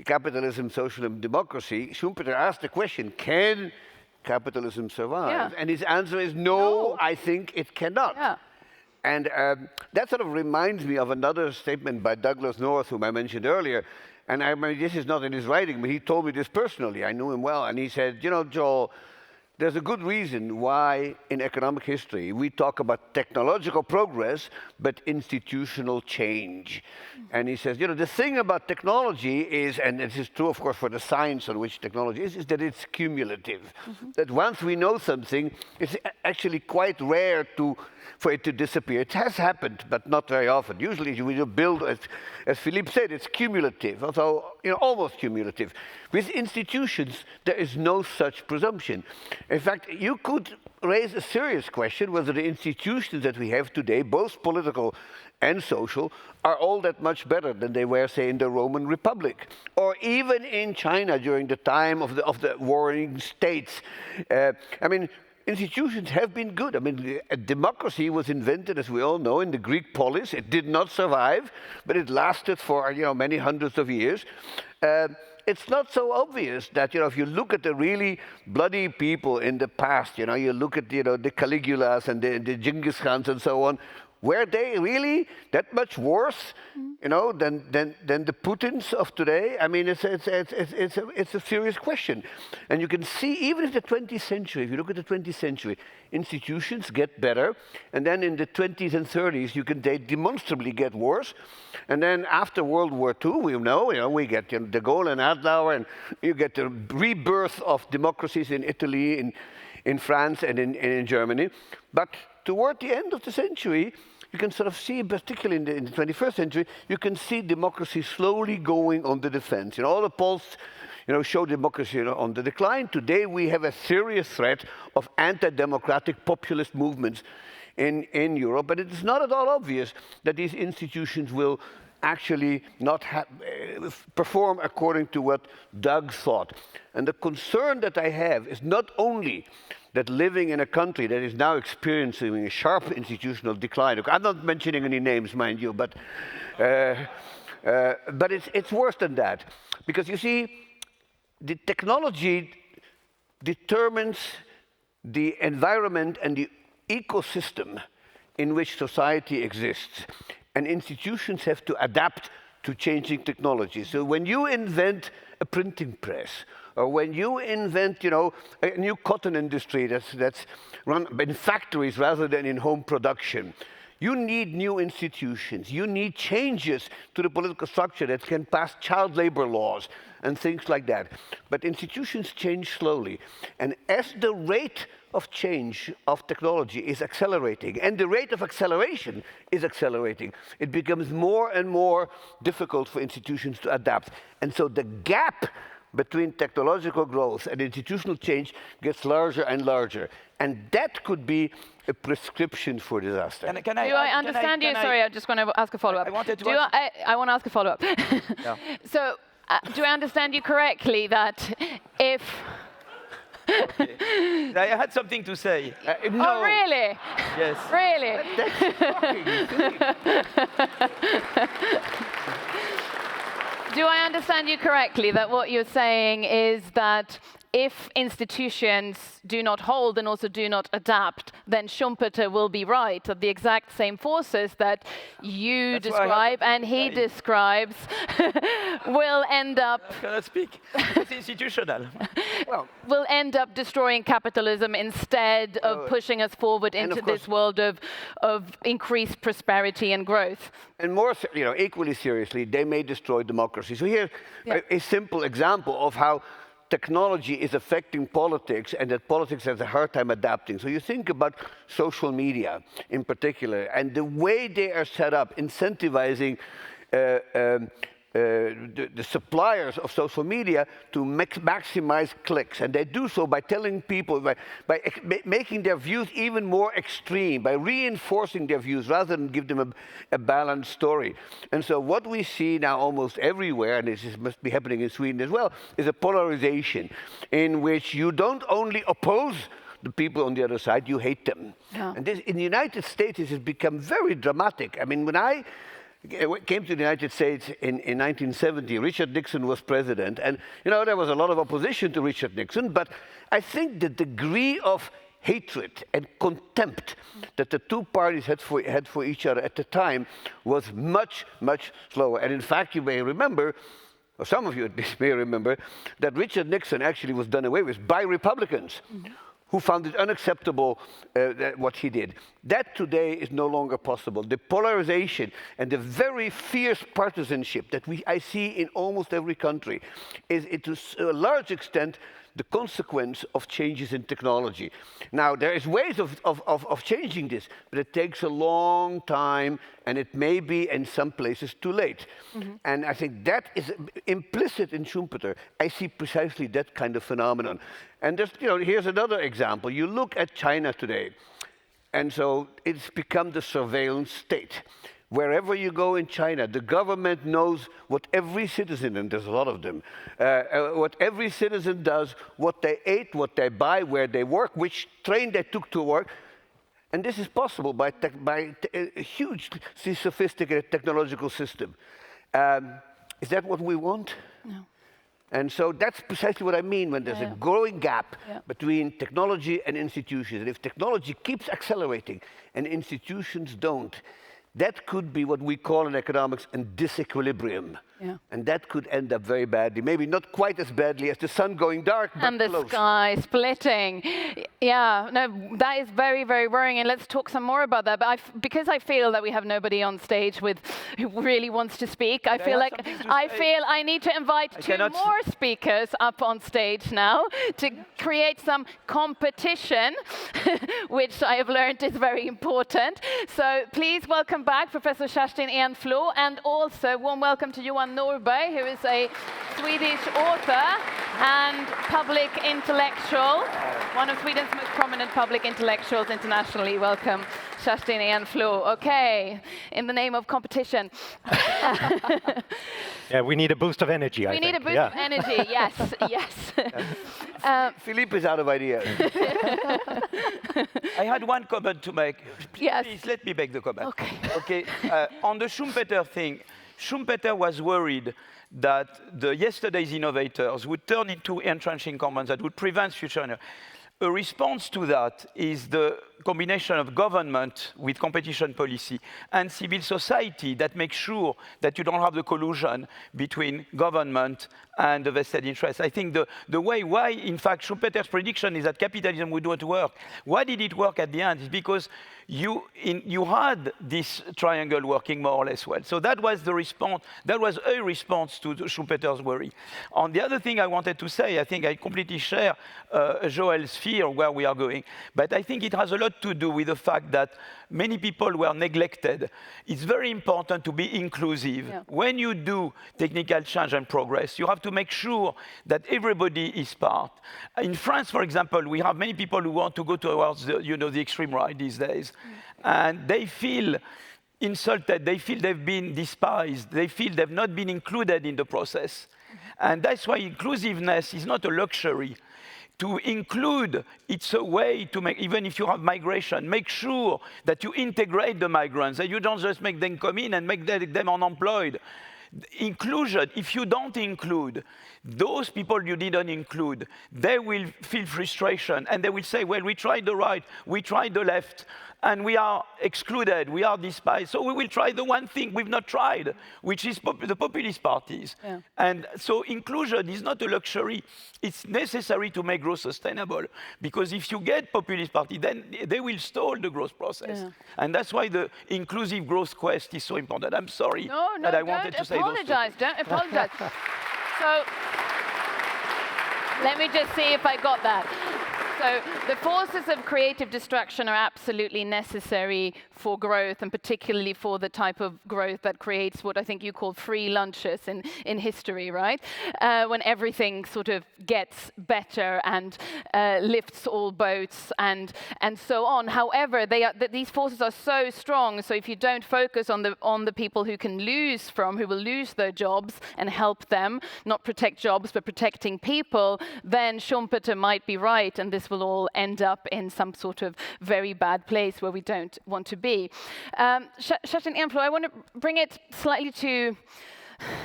Capitalism, Socialism, Democracy, Schumpeter asked the question, can capitalism survive? Yeah. And his answer is no, I think it cannot. Yeah. And that sort of reminds me of another statement by Douglas North, whom I mentioned earlier. And I mean, this is not in his writing, but he told me this personally. I knew him well. And he said, you know, Joel, there's a good reason why in economic history we talk about technological progress, but institutional change. And he says, you know, the thing about technology is, and this is true, of course, for the science on which technology is that it's cumulative. That once we know something, it's actually quite rare for it to disappear. It has happened, but not very often. Usually when you build, as Philippe said, it's cumulative, although, you know, almost cumulative. With institutions, there is no such presumption. In fact, you could raise a serious question whether the institutions that we have today, both political and social, are all that much better than they were, say, in the Roman Republic, or even in China during the time of the warring states. I mean, institutions have been good. I mean, democracy was invented, as we all know, in the Greek polis. It did not survive, but it lasted for, you know, many hundreds of years. It's not so obvious that, you know, if you look at the really bloody people in the past, you know, you look at, you know, the Caligulas and the Genghis Khans and so on, were they really that much worse, you know, than the Putins of today? I mean, it's a serious question. And you can see, even in the 20th century, if you look at the 20th century, institutions get better. And then in the 20s and 30s, they demonstrably get worse. And then after World War II, we know, we get, you know, de Gaulle and Adenauer, and you get the rebirth of democracies in Italy, in France, and in Germany. But toward the end of the century, you can sort of see, particularly in the 21st century, you can see democracy slowly going on the defense. You know, all the polls, you know, show democracy, you know, on the decline. Today, we have a serious threat of anti-democratic populist movements in Europe, but it is not at all obvious that these institutions will actually not perform according to what Doug thought. And the concern that I have is not only that living in a country that is now experiencing a sharp institutional decline. Look, I'm not mentioning any names, mind you, but it's worse than that. Because you see, the technology determines the environment and the ecosystem in which society exists. And institutions have to adapt to changing technology. So when you invent a printing press, or when you invent, you know, a new cotton industry that's run in factories rather than in home production, you need new institutions. You need changes to the political structure that can pass child labor laws and things like that. But institutions change slowly. And as the rate of change of technology is accelerating, and the rate of acceleration is accelerating, it becomes more and more difficult for institutions to adapt. And so the gap between technological growth and institutional change gets larger and larger. And that could be a prescription for disaster. I understand you? Sorry, I just want to ask a follow-up. I want to ask a follow-up. Yeah. So, do I understand you correctly that if... Okay. I had something to say. No. Oh, really? Yes. Really? Do I understand you correctly that what you're saying is that if institutions do not hold and also do not adapt, then Schumpeter will be right, that the exact same forces that you describe and he describes will end up... Can I speak? It's institutional. Well, will end up destroying capitalism instead of pushing us forward into this world of increased prosperity and growth. And more, you know, equally seriously, they may destroy democracy. So here's a simple example of how technology is affecting politics and that politics has a hard time adapting. So you think about social media in particular and the way they are set up, incentivizing the suppliers of social media to maximize clicks. And they do so by telling people, by making their views even more extreme, by reinforcing their views rather than give them a balanced story. And so what we see now almost everywhere, and this must be happening in Sweden as well, is a polarization in which you don't only oppose the people on the other side, you hate them. Yeah. And this, in the United States, this has become very dramatic. I mean, when I came to the United States in 1970, Richard Nixon was president, and there was a lot of opposition to Richard Nixon, but I think the degree of hatred and contempt that the two parties had for each other at the time was much, much slower. And in fact, you may remember, or some of you at least may remember, that Richard Nixon actually was done away with by Republicans. Who found it unacceptable what he did. That today is no longer possible. The polarization and the very fierce partisanship that I see in almost every country is to a large extent the consequence of changes in technology. Now, there is ways of changing this, but it takes a long time, and it may be in some places too late. And I think that is implicit in Schumpeter. I see precisely that kind of phenomenon. And just, here's another example. You look at China today, and so it's become the surveillance state. Wherever you go in China, the government knows what every citizen, and there's a lot of them, what every citizen does, what they ate, what they buy, where they work, which train they took to work. And this is possible by a hugely sophisticated technological system. Is that what we want? No. And so that's precisely what I mean when there's a growing gap between technology and institutions. And if technology keeps accelerating and institutions don't, that could be what we call in economics a disequilibrium. Yeah. And that could end up very badly, maybe not quite as badly as the sun going dark, but and the close. Sky splitting. Yeah, no, that is very, very worrying, and let's talk some more about that. But because I feel that we have nobody on stage who really wants to speak, I feel I need to invite two more speakers up on stage now to create some competition, which I have learned is very important. So please welcome back Professor Kerstin Enflo, and also warm welcome to Johan Norberg, who is a Swedish author and public intellectual, one of Sweden's most prominent public intellectuals internationally. Welcome, Kerstin Enflo. Okay, in the name of competition. Yeah, we need a boost of energy, I think. We need a boost of energy, yes, yes. Philippe is out of ideas. I had one comment to make. Yes. Please let me make the comment. Okay. On the Schumpeter thing, Schumpeter was worried that the yesterday's innovators would turn into entrenching incumbents that would prevent future. A response to that is the combination of government with competition policy and civil society that makes sure that you don't have the collusion between government and the vested interests. I think the way why, in fact, Schumpeter's prediction is that capitalism would not work. Why did it work at the end? Is because you had this triangle working more or less well. So that was the response. That was a response to Schumpeter's worry. On the other thing I wanted to say, I think I completely share Joel's fear where we are going. But I think it has a lot to do with the fact that many people were neglected. It's very important to be inclusive. Yeah. When you do technical change and progress, you have to make sure that everybody is part. In France, for example, we have many people who want to go towards the extreme right these days. And they feel insulted, they feel they've been despised, they feel they've not been included in the process. And that's why inclusiveness is not a luxury. To include, it's a way to make, even if you have migration, make sure that you integrate the migrants, that you don't just make them come in and make them unemployed. Inclusion, if you don't include those people you didn't include, they will feel frustration and they will say, well, we tried the right, we tried the left, and we are excluded, we are despised. So we will try the one thing we've not tried, which is the populist parties. Yeah. And so inclusion is not a luxury. It's necessary to make growth sustainable. Because if you get populist party, then they will stall the growth process. Yeah. And that's why the inclusive growth quest is so important. I'm sorry that I wanted to say those things. Don't apologize. So Let me just see if I got that. So the forces of creative destruction are absolutely necessary for growth, and particularly for the type of growth that creates what I think you call free lunches in history, right? When everything sort of gets better and lifts all boats and so on. However, these forces are so strong, so if you don't focus on the people who will lose their jobs and help them, not protect jobs, but protecting people, then Schumpeter might be right, and this will all end up in some sort of very bad place where we don't want to be. Kerstin Enflo, I want to bring it slightly to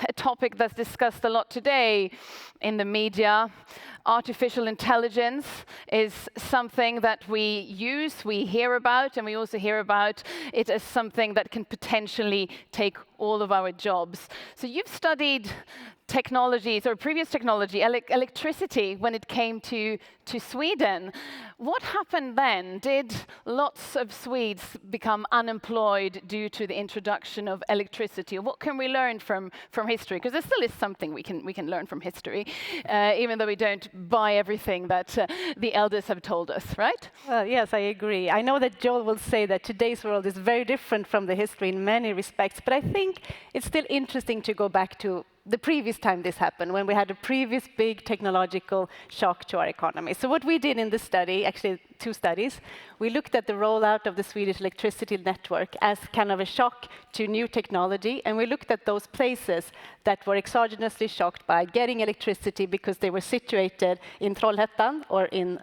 a topic that's discussed a lot today in the media. Artificial intelligence is something that we use, we hear about, and we also hear about it as something that can potentially take all of our jobs. So you've studied technologies, or previous technology, electricity, when it came to Sweden. What happened then? Did lots of Swedes become unemployed due to the introduction of electricity? Or what can we learn from history? Because there still is something we can learn from history, even though we don't buy everything that the elders have told us, right? Well, yes, I agree. I know that Joel will say that today's world is very different from the history in many respects, but I think it's still interesting to go back to the previous time this happened, when we had a previous big technological shock to our economy. So what we did in the study, actually 2 studies, we looked at the rollout of the Swedish electricity network as kind of a shock to new technology, and we looked at those places that were exogenously shocked by getting electricity because they were situated in Trollhättan or in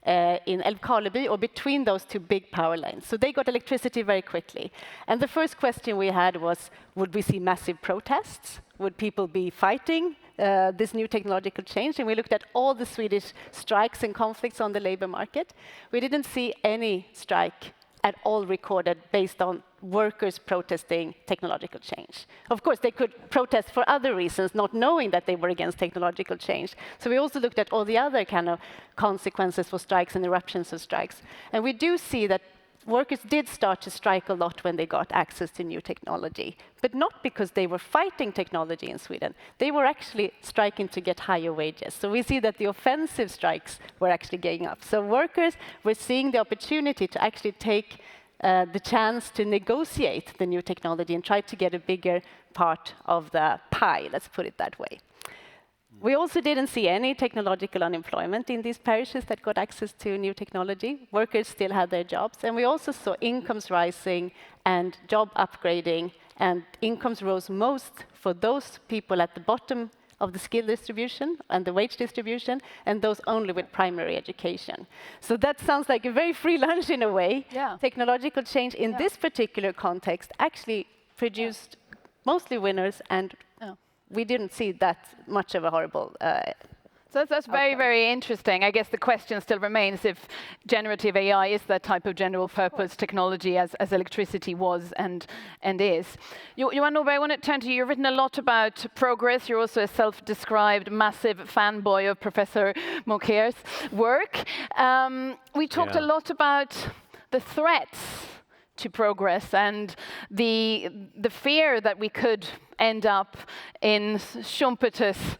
Älvkarleby, or between those 2 big power lines. So they got electricity very quickly. And the first question we had was, would we see massive protests? Would people be fighting this new technological change? And we looked at all the Swedish strikes and conflicts on the labor market. We didn't see any strike at all recorded based on workers protesting technological change. Of course, they could protest for other reasons, not knowing that they were against technological change. So we also looked at all the other kind of consequences for strikes and eruptions of strikes. And we do see that workers did start to strike a lot when they got access to new technology, but not because they were fighting technology in Sweden. They were actually striking to get higher wages. So we see that the offensive strikes were actually going up. So workers were seeing the opportunity to actually take the chance to negotiate the new technology and try to get a bigger part of the pie, let's put it that way. We also didn't see any technological unemployment in these parishes that got access to new technology. Workers still had their jobs. And we also saw incomes rising and job upgrading, and incomes rose most for those people at the bottom of the skill distribution and the wage distribution, and those only with primary education. So that sounds like a very free lunch in a way. Yeah. Technological change in this particular context actually produced mostly winners, and we didn't see that much of a horrible So that's very, very interesting. I guess the question still remains if generative AI is that type of general purpose technology as electricity was and is. Johan Norberg, I want to turn to you. You've written a lot about progress. You're also a self-described massive fanboy of Professor Mokyr's work. We talked a lot about the threats to progress and the fear that we could end up in Schumpeter's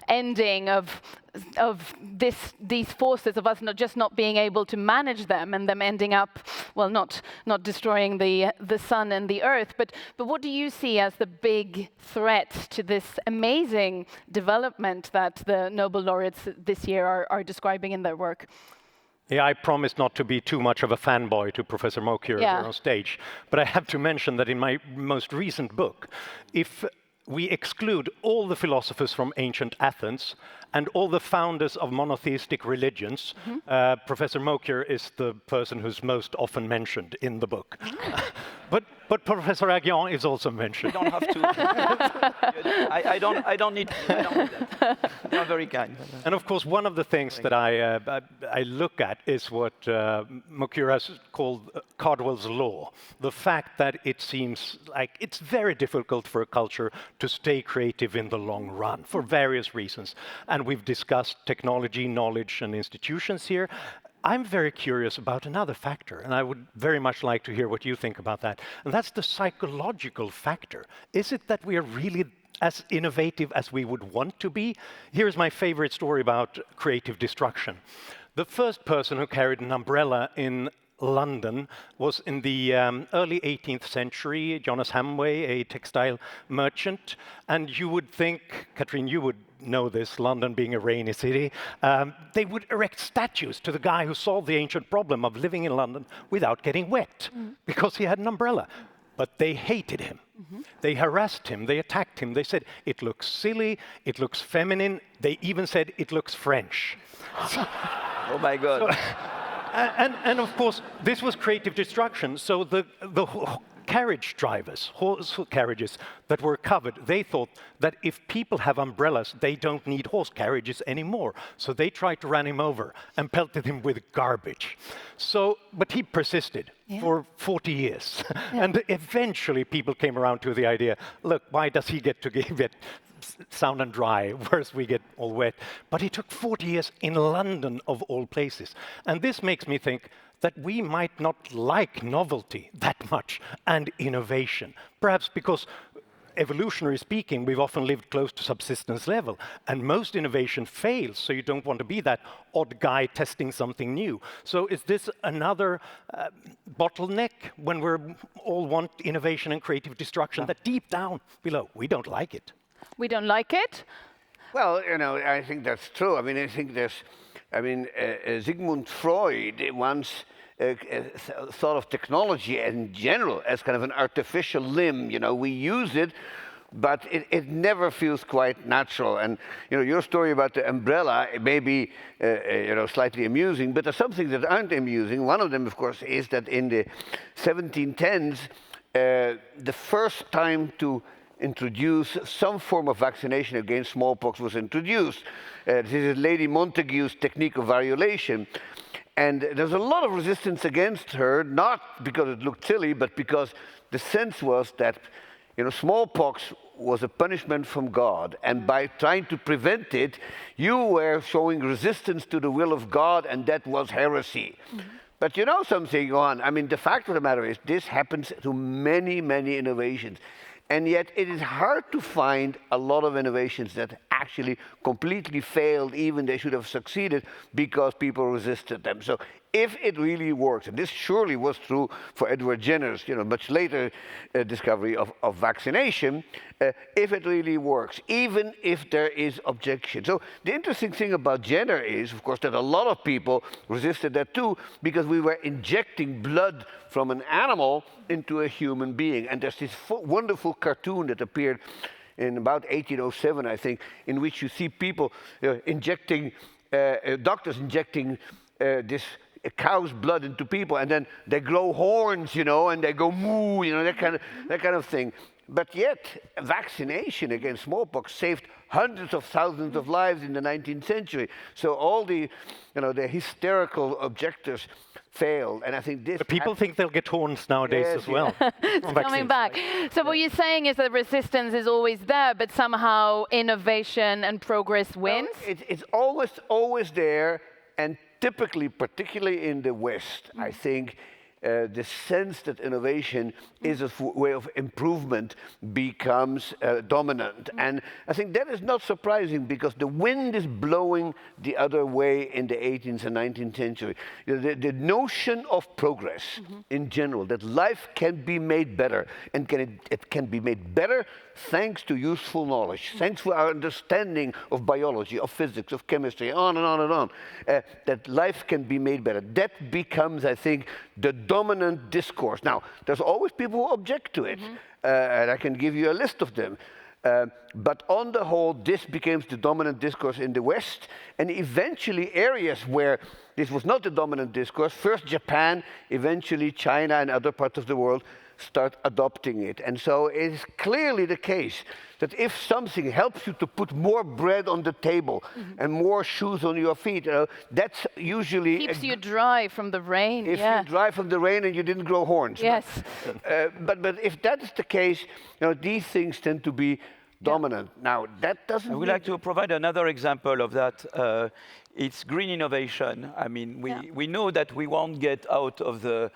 ending of these forces, of us not being able to manage them, and them ending up, well, not destroying the sun and the earth. But what do you see as the big threat to this amazing development that the Nobel laureates this year are describing in their work? Yeah, I promise not to be too much of a fanboy to Professor Mokyr here on stage, but I have to mention that in my most recent book, if we exclude all the philosophers from ancient Athens and all the founders of monotheistic religions, Professor Mokyr is the person who's most often mentioned in the book. But Professor Aghion is also mentioned. You don't have to. I don't need that. You're very kind. And of course, one of the things that I look at is what Mokyr has called Cardwell's law. The fact that it seems like it's very difficult for a culture to stay creative in the long run for various reasons. And we've discussed technology, knowledge, and institutions here. I'm very curious about another factor, and I would very much like to hear what you think about that. And that's the psychological factor. Is it that we are really as innovative as we would want to be. Here's my favorite story about creative destruction. The first person who carried an umbrella in London was in the early 18th century, Jonas Hamway, a textile merchant. And you would think, Katrine, you would know this, London being a rainy city, they would erect statues to the guy who solved the ancient problem of living in London without getting wet, because he had an umbrella. But they hated him. They harassed him, they attacked him, they said, it looks silly, it looks feminine, they even said it looks French. Oh my God. And of course, this was creative destruction. So the carriage drivers, horse carriages that were covered, they thought that if people have umbrellas, they don't need horse carriages anymore. So they tried to run him over and pelted him with garbage. So, but he persisted for 40 years. And eventually people came around to the idea, look, why does he get to get sound and dry, whereas we get all wet? But it took 40 years in London, of all places. And this makes me think that we might not like novelty that much and innovation. Perhaps because, evolutionary speaking, we've often lived close to subsistence level, and most innovation fails, so you don't want to be that odd guy testing something new. So is this another bottleneck when we all want innovation and creative destruction, that deep down below, we don't like it? We don't like it? Well, you know, I think that's true. I mean, I think Sigmund Freud once thought of technology in general as kind of an artificial limb. You know, we use it, but it never feels quite natural. And you know, your story about the umbrella, it may be you know, slightly amusing, but there's some things that aren't amusing. One of them, of course, is that in the 1710s, the first time to introduce some form of vaccination against smallpox was introduced. This is Lady Montagu's technique of variolation. And there's a lot of resistance against her, not because it looked silly, but because the sense was that, you know, smallpox was a punishment from God, and by trying to prevent it, you were showing resistance to the will of God, and that was heresy. But you know something, Johan, I mean, the fact of the matter is, this happens to many, many innovations. And yet it is hard to find a lot of innovations that actually completely failed, even they should have succeeded, because people resisted them. So if it really works, and this surely was true for Edward Jenner's, you know, much later discovery of vaccination, if it really works, even if there is objection. So the interesting thing about Jenner is, of course, that a lot of people resisted that too, because we were injecting blood from an animal into a human being. And there's this wonderful cartoon that appeared in about 1807, I think, in which you see people injecting, doctors injecting this cow's blood into people, and then they grow horns, you know, and they go moo, you know, that kind of thing. But yet, vaccination against smallpox saved hundreds of thousands of lives in the 19th century. So all the, you know, the hysterical objectors failed, and I think this. But people think they'll get horns nowadays as well. Coming back. So what you're saying is that resistance is always there, but somehow innovation and progress wins? Well, it's always there, and typically, particularly in the West, I think the sense that innovation is a way of improvement becomes dominant. And I think that is not surprising, because the wind is blowing the other way in the 18th and 19th century. You know, the notion of progress in general, that life can be made better, and it can be made better thanks to useful knowledge, thanks to our understanding of biology, of physics, of chemistry, on and on and on, that life can be made better. That becomes, I think, the dominant discourse. Now, there's always people who object to it, and I can give you a list of them. But on the whole, this becomes the dominant discourse in the West, and eventually areas where this was not the dominant discourse, first Japan, eventually China and other parts of the world, start adopting it. And so it is clearly the case that if something helps you to put more bread on the table and more shoes on your feet, that's usually... Keeps you dry from the rain. If you dry from the rain and you didn't grow horns. Yes. But if that is the case, you know, these things tend to be dominant. Now, that doesn't... I would like to provide another example of that. It's green innovation. I mean, we know that we won't get out of the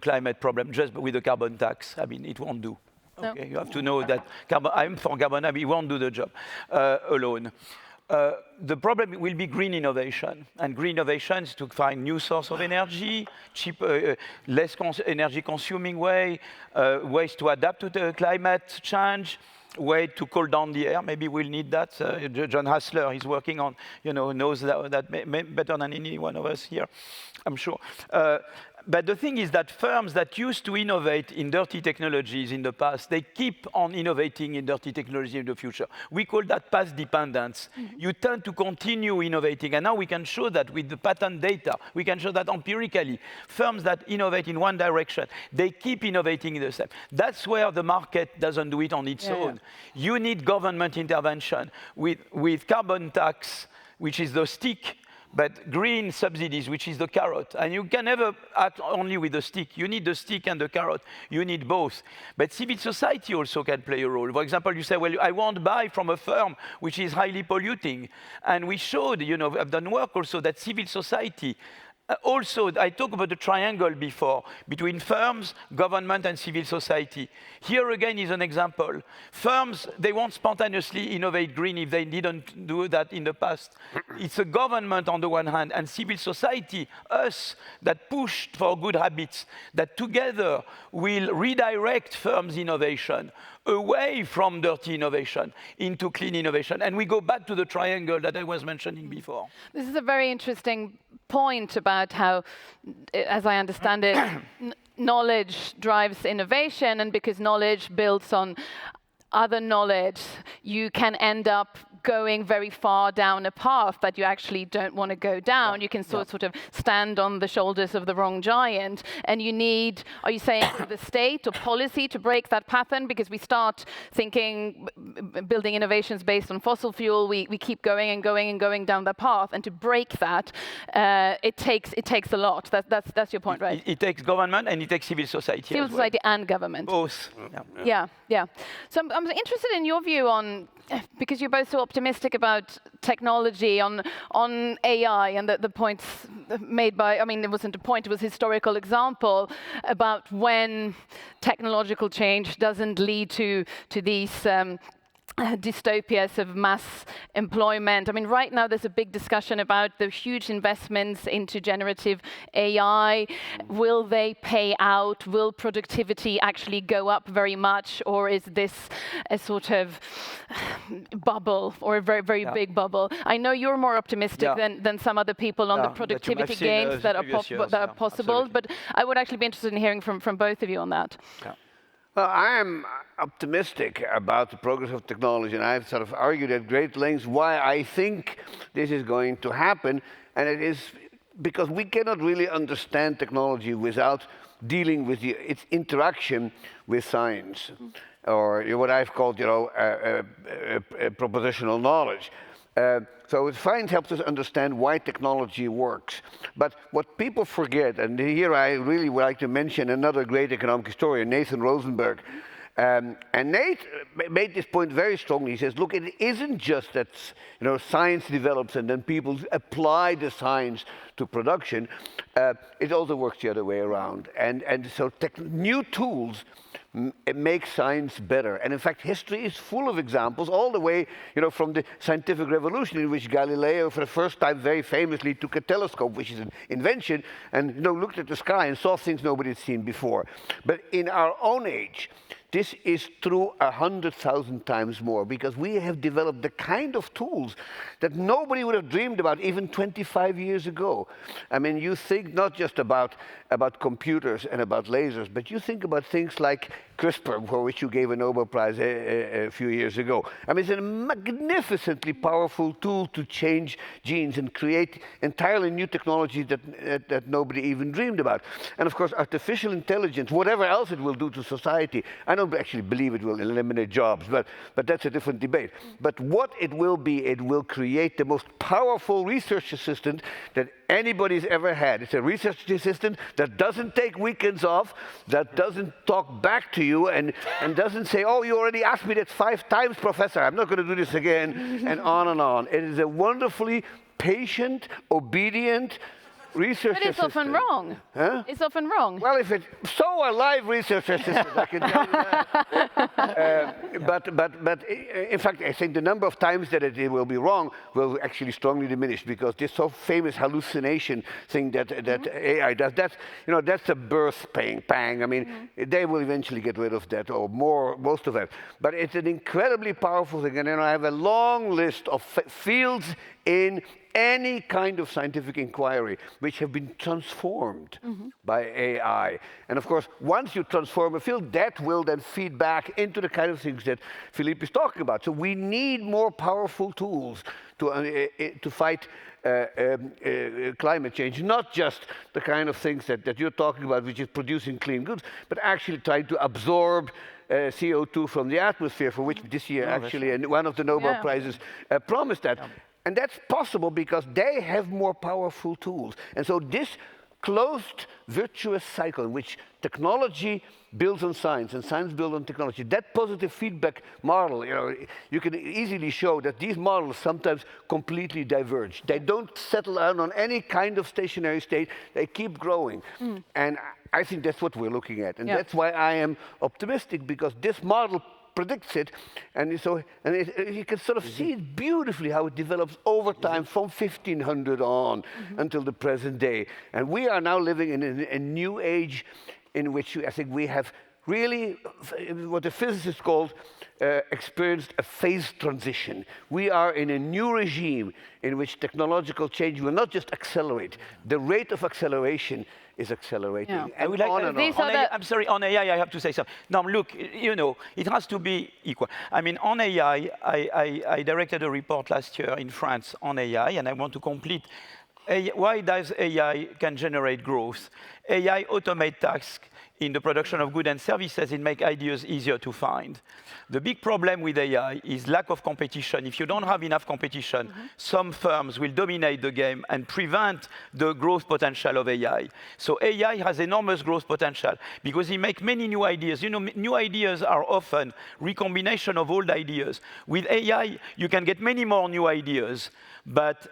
climate problem just with the carbon tax. I mean, it won't do. Okay, you have to know that I'm for carbon, we won't do the job alone. The problem will be green innovation, and green innovation is to find new source of energy, cheap, less energy-consuming ways to adapt to the climate change, way to cool down the air. Maybe we'll need that. John Hassler is working on, knows that better than any one of us here, I'm sure. But the thing is that firms that used to innovate in dirty technologies in the past, they keep on innovating in dirty technology in the future. We call that past dependence. You tend to continue innovating, and now we can show that with the patent data. We can show that empirically. Firms that innovate in one direction, they keep innovating in the same. That's where the market doesn't do it on its own. You need government intervention with carbon tax, which is the stick, but green subsidies, which is the carrot. And you can never act only with the stick. You need the stick and the carrot. You need both. But civil society also can play a role. For example, you say, well, I won't buy from a firm which is highly polluting. And we showed, I've done work also that civil society, also, I talked about the triangle before, between firms, government, and civil society. Here again is an example. Firms, they won't spontaneously innovate green if they didn't do that in the past. It's a government on the one hand, and civil society, us, that pushed for good habits, that together will redirect firms' innovation away from dirty innovation into clean innovation. And we go back to the triangle that I was mentioning before. This is a very interesting point about how, as I understand it, knowledge drives innovation, and because knowledge builds on other knowledge, you can end up going very far down a path that you actually don't want to go down. You can sort of stand on the shoulders of the wrong giant, and you need, are you saying the state or policy to break that pattern? Because we start thinking, building innovations based on fossil fuel, we keep going and going and going down that path, and to break that, it takes a lot. That's your point, right? It takes government and it takes civil society. Civil society and government. Both. Yeah. So I'm interested in your view on, because you're both so optimistic about technology, on AI, and the points made by, it wasn't a point, it was a historical example about when technological change doesn't lead to these dystopias of mass employment. Right now there's a big discussion about the huge investments into generative AI. Will they pay out? Will productivity actually go up very much? Or is this a sort of bubble, or a very, very big bubble? I know you're more optimistic than some other people on the productivity gains that are possible, absolutely. but I would actually be interested in hearing from both of you on that. Yeah. Well, I am optimistic about the progress of technology, and I've sort of argued at great lengths why I think this is going to happen, and it is because we cannot really understand technology without dealing with its interaction with science, or what I've called, propositional knowledge. So science helps us understand why technology works. But what people forget, and here I really would like to mention another great economic historian, Nathan Rosenberg. And Nate made this point very strongly. He says, look, it isn't just that science develops and then people apply the science to production. It also works the other way around. And so new tools make science better. And in fact, history is full of examples, all the way from the scientific revolution, in which Galileo, for the first time, very famously took a telescope, which is an invention, and looked at the sky and saw things nobody had seen before. But in our own age, this is true 100,000 times more, because we have developed the kind of tools that nobody would have dreamed about even 25 years ago. You think not just about computers and about lasers, but you think about things like CRISPR, for which you gave a Nobel Prize a few years ago. It's a magnificently powerful tool to change genes and create entirely new technologies that nobody even dreamed about. And of course, artificial intelligence, whatever else it will do to society, I don't actually believe it will eliminate jobs, but that's a different debate. But what it will be, it will create the most powerful research assistant that anybody's ever had. It's a research assistant that doesn't take weekends off, that doesn't talk back to you, and doesn't say, oh, you already asked me that 5 times, Professor, I'm not going to do this again, and on and on. It is a wonderfully patient, obedient, research But it's often assistant. wrong. Huh? It's often wrong. Well, if it so are live research assistants, I can tell you that. But in fact, I think the number of times that it will be wrong will actually strongly diminish, because this so famous hallucination thing that AI does, that's a birth pang. I mean, they will eventually get rid of that, or most of it. But it's an incredibly powerful thing, and I have a long list of fields in any kind of scientific inquiry which have been transformed by AI. And of course, once you transform a field, that will then feed back into the kind of things that Philippe is talking about. So we need more powerful tools to fight climate change, not just the kind of things that you're talking about, which is producing clean goods, but actually trying to absorb CO2 from the atmosphere, for which this year and one of the Nobel Prizes promised that. And that's possible because they have more powerful tools. And so this closed virtuous cycle in which technology builds on science and science builds on technology, that positive feedback model, you can easily show that these models sometimes completely diverge. They don't settle down on any kind of stationary state. They keep growing. And I think that's what we're looking at. And that's why I am optimistic, because this model predicts it, and you can sort of see it beautifully how it develops over time from 1500 on until the present day. And we are now living in a new age in which I think we have really, what the physicists called, experienced a phase transition. We are in a new regime in which technological change will not just accelerate, the rate of acceleration is accelerating. Yeah. I would like I'm sorry, on AI, I have to say something. Now, look, it has to be equal. I mean, on AI, I directed a report last year in France on AI, and I want to complete. Why does AI can generate growth? AI automate tasks in the production of goods and services, it makes ideas easier to find. The big problem with AI is lack of competition. If you don't have enough competition, some firms will dominate the game and prevent the growth potential of AI. So AI has enormous growth potential because it makes many new ideas. New ideas are often recombination of old ideas. With AI, you can get many more new ideas.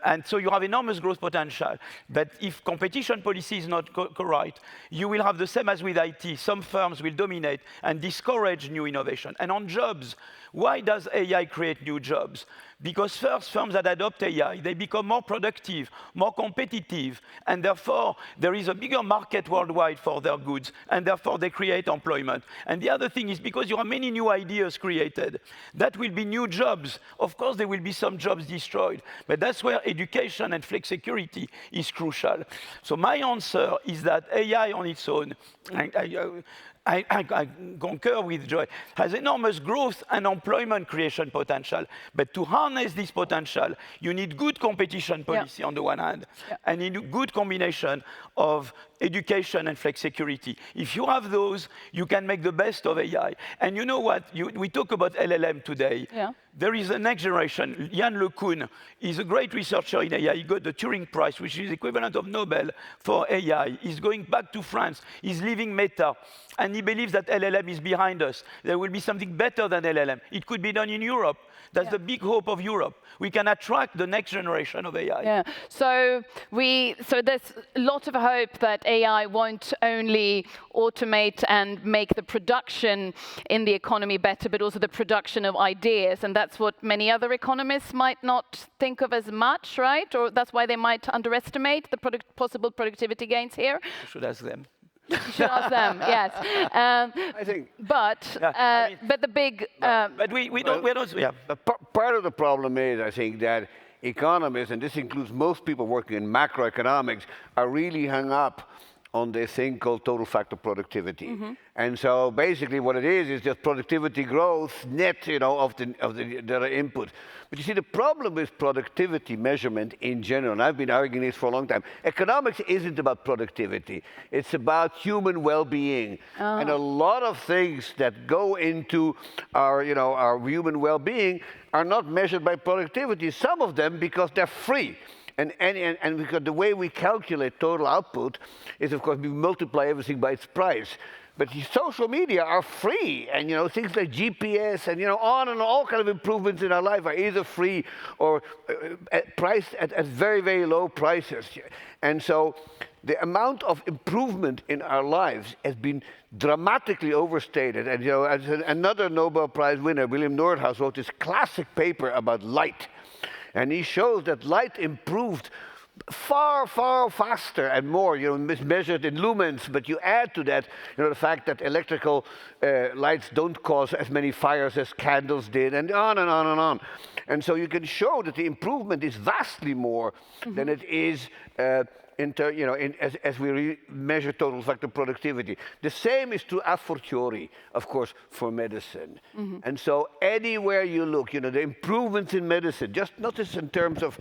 And so you have enormous growth potential. But if competition policy is not correct, you will have the same as with IT. Some firms will dominate and discourage new innovation. And on jobs, why does AI create new jobs? Because first, firms that adopt AI, they become more productive, more competitive, and therefore there is a bigger market worldwide for their goods, and therefore they create employment. And the other thing is because you have many new ideas created, that will be new jobs. Of course, there will be some jobs destroyed, but that's where education and flexicurity is crucial. So my answer is that AI on its own, I concur with Joy, has enormous growth and employment creation potential. But to harness this potential, you need good competition policy on the one hand, and you need good combination of education and flexicurity. If you have those, you can make the best of AI. And you know what? We talk about LLM today. There is a next generation. Yann LeCun is a great researcher in AI. He got the Turing Prize, which is equivalent of Nobel for AI. He's going back to France. He's leaving Meta. And he believes that LLM is behind us. There will be something better than LLM. It could be done in Europe. That's the big hope of Europe. We can attract the next generation of AI. Yeah. So there's a lot of hope that AI won't only automate and make the production in the economy better, but also the production of ideas. And that's what many other economists might not think of as much, right? Or that's why they might underestimate the possible productivity gains here. You should ask them. You should ask them, yes. I think. But the big. But we don't. Part of the problem is, I think, that economists, and this includes most people working in macroeconomics, are really hung up on this thing called total factor productivity. And so basically what it is just productivity growth net, of the input. But you see, the problem with productivity measurement in general, and I've been arguing this for a long time, economics isn't about productivity. It's about human well-being. And a lot of things that go into our human well-being are not measured by productivity. Some of them because they're free. And because the way we calculate total output is, of course, we multiply everything by its price. But the social media are free, and things like GPS and on and all kind of improvements in our life are either free or priced at very, very low prices. And so the amount of improvement in our lives has been dramatically overstated. And as another Nobel Prize winner, William Nordhaus, wrote this classic paper about light, and he shows that light improved far, far faster and more, measured in lumens, but you add to that, the fact that electrical lights don't cause as many fires as candles did, and on and on and on. And so you can show that the improvement is vastly more than it is as we measure total factor productivity. The same is true a fortiori, of course, for medicine. And so anywhere you look, the improvements in medicine, just not just in terms of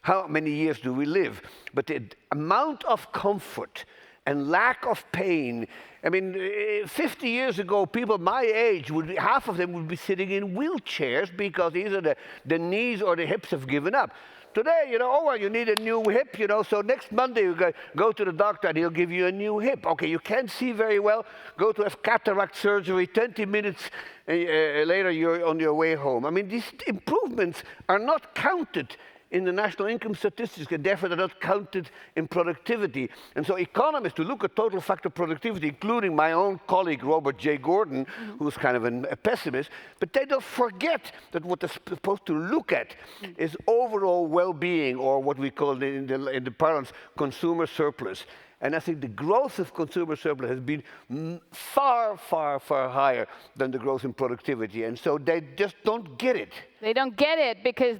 how many years do we live, but the amount of comfort and lack of pain. I mean, 50 years ago, people my age, half of them would be sitting in wheelchairs because either the knees or the hips have given up. Today, you need a new hip, so next Monday you go to the doctor and he'll give you a new hip. Okay, you can't see very well, go to have cataract surgery, 20 minutes later you're on your way home. I mean, these improvements are not counted in the national income statistics, and therefore they're not counted in productivity. And so economists who look at total factor productivity, including my own colleague Robert J. Gordon, who's kind of a pessimist, but they don't forget that what they're supposed to look at is overall well-being, or what we call in the parlance consumer surplus. And I think the growth of consumer surplus has been far, far, far higher than the growth in productivity. And so they just don't get it. They don't get it because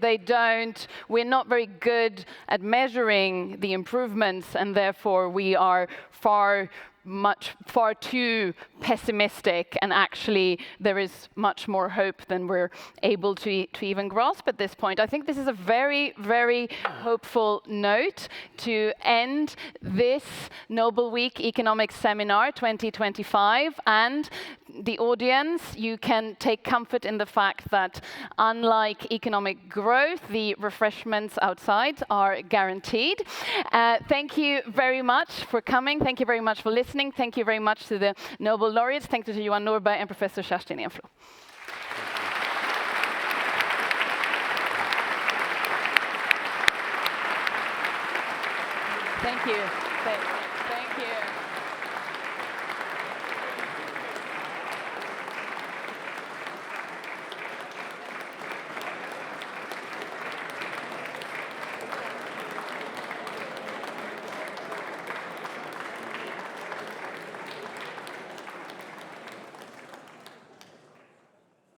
we're not very good at measuring the improvements, and therefore we are far too pessimistic, and actually there is much more hope than we're able to even grasp at this point. I think this is a very, very hopeful note to end this Nobel Week Economics Seminar 2025, and the audience, you can take comfort in the fact that unlike economic growth, the refreshments outside are guaranteed. Thank you very much for coming. Thank you very much for listening. Thank you very much to the Nobel laureates. Thank you to Johan Norberg and Professor Kerstin Enflo. Thank you. Thank you.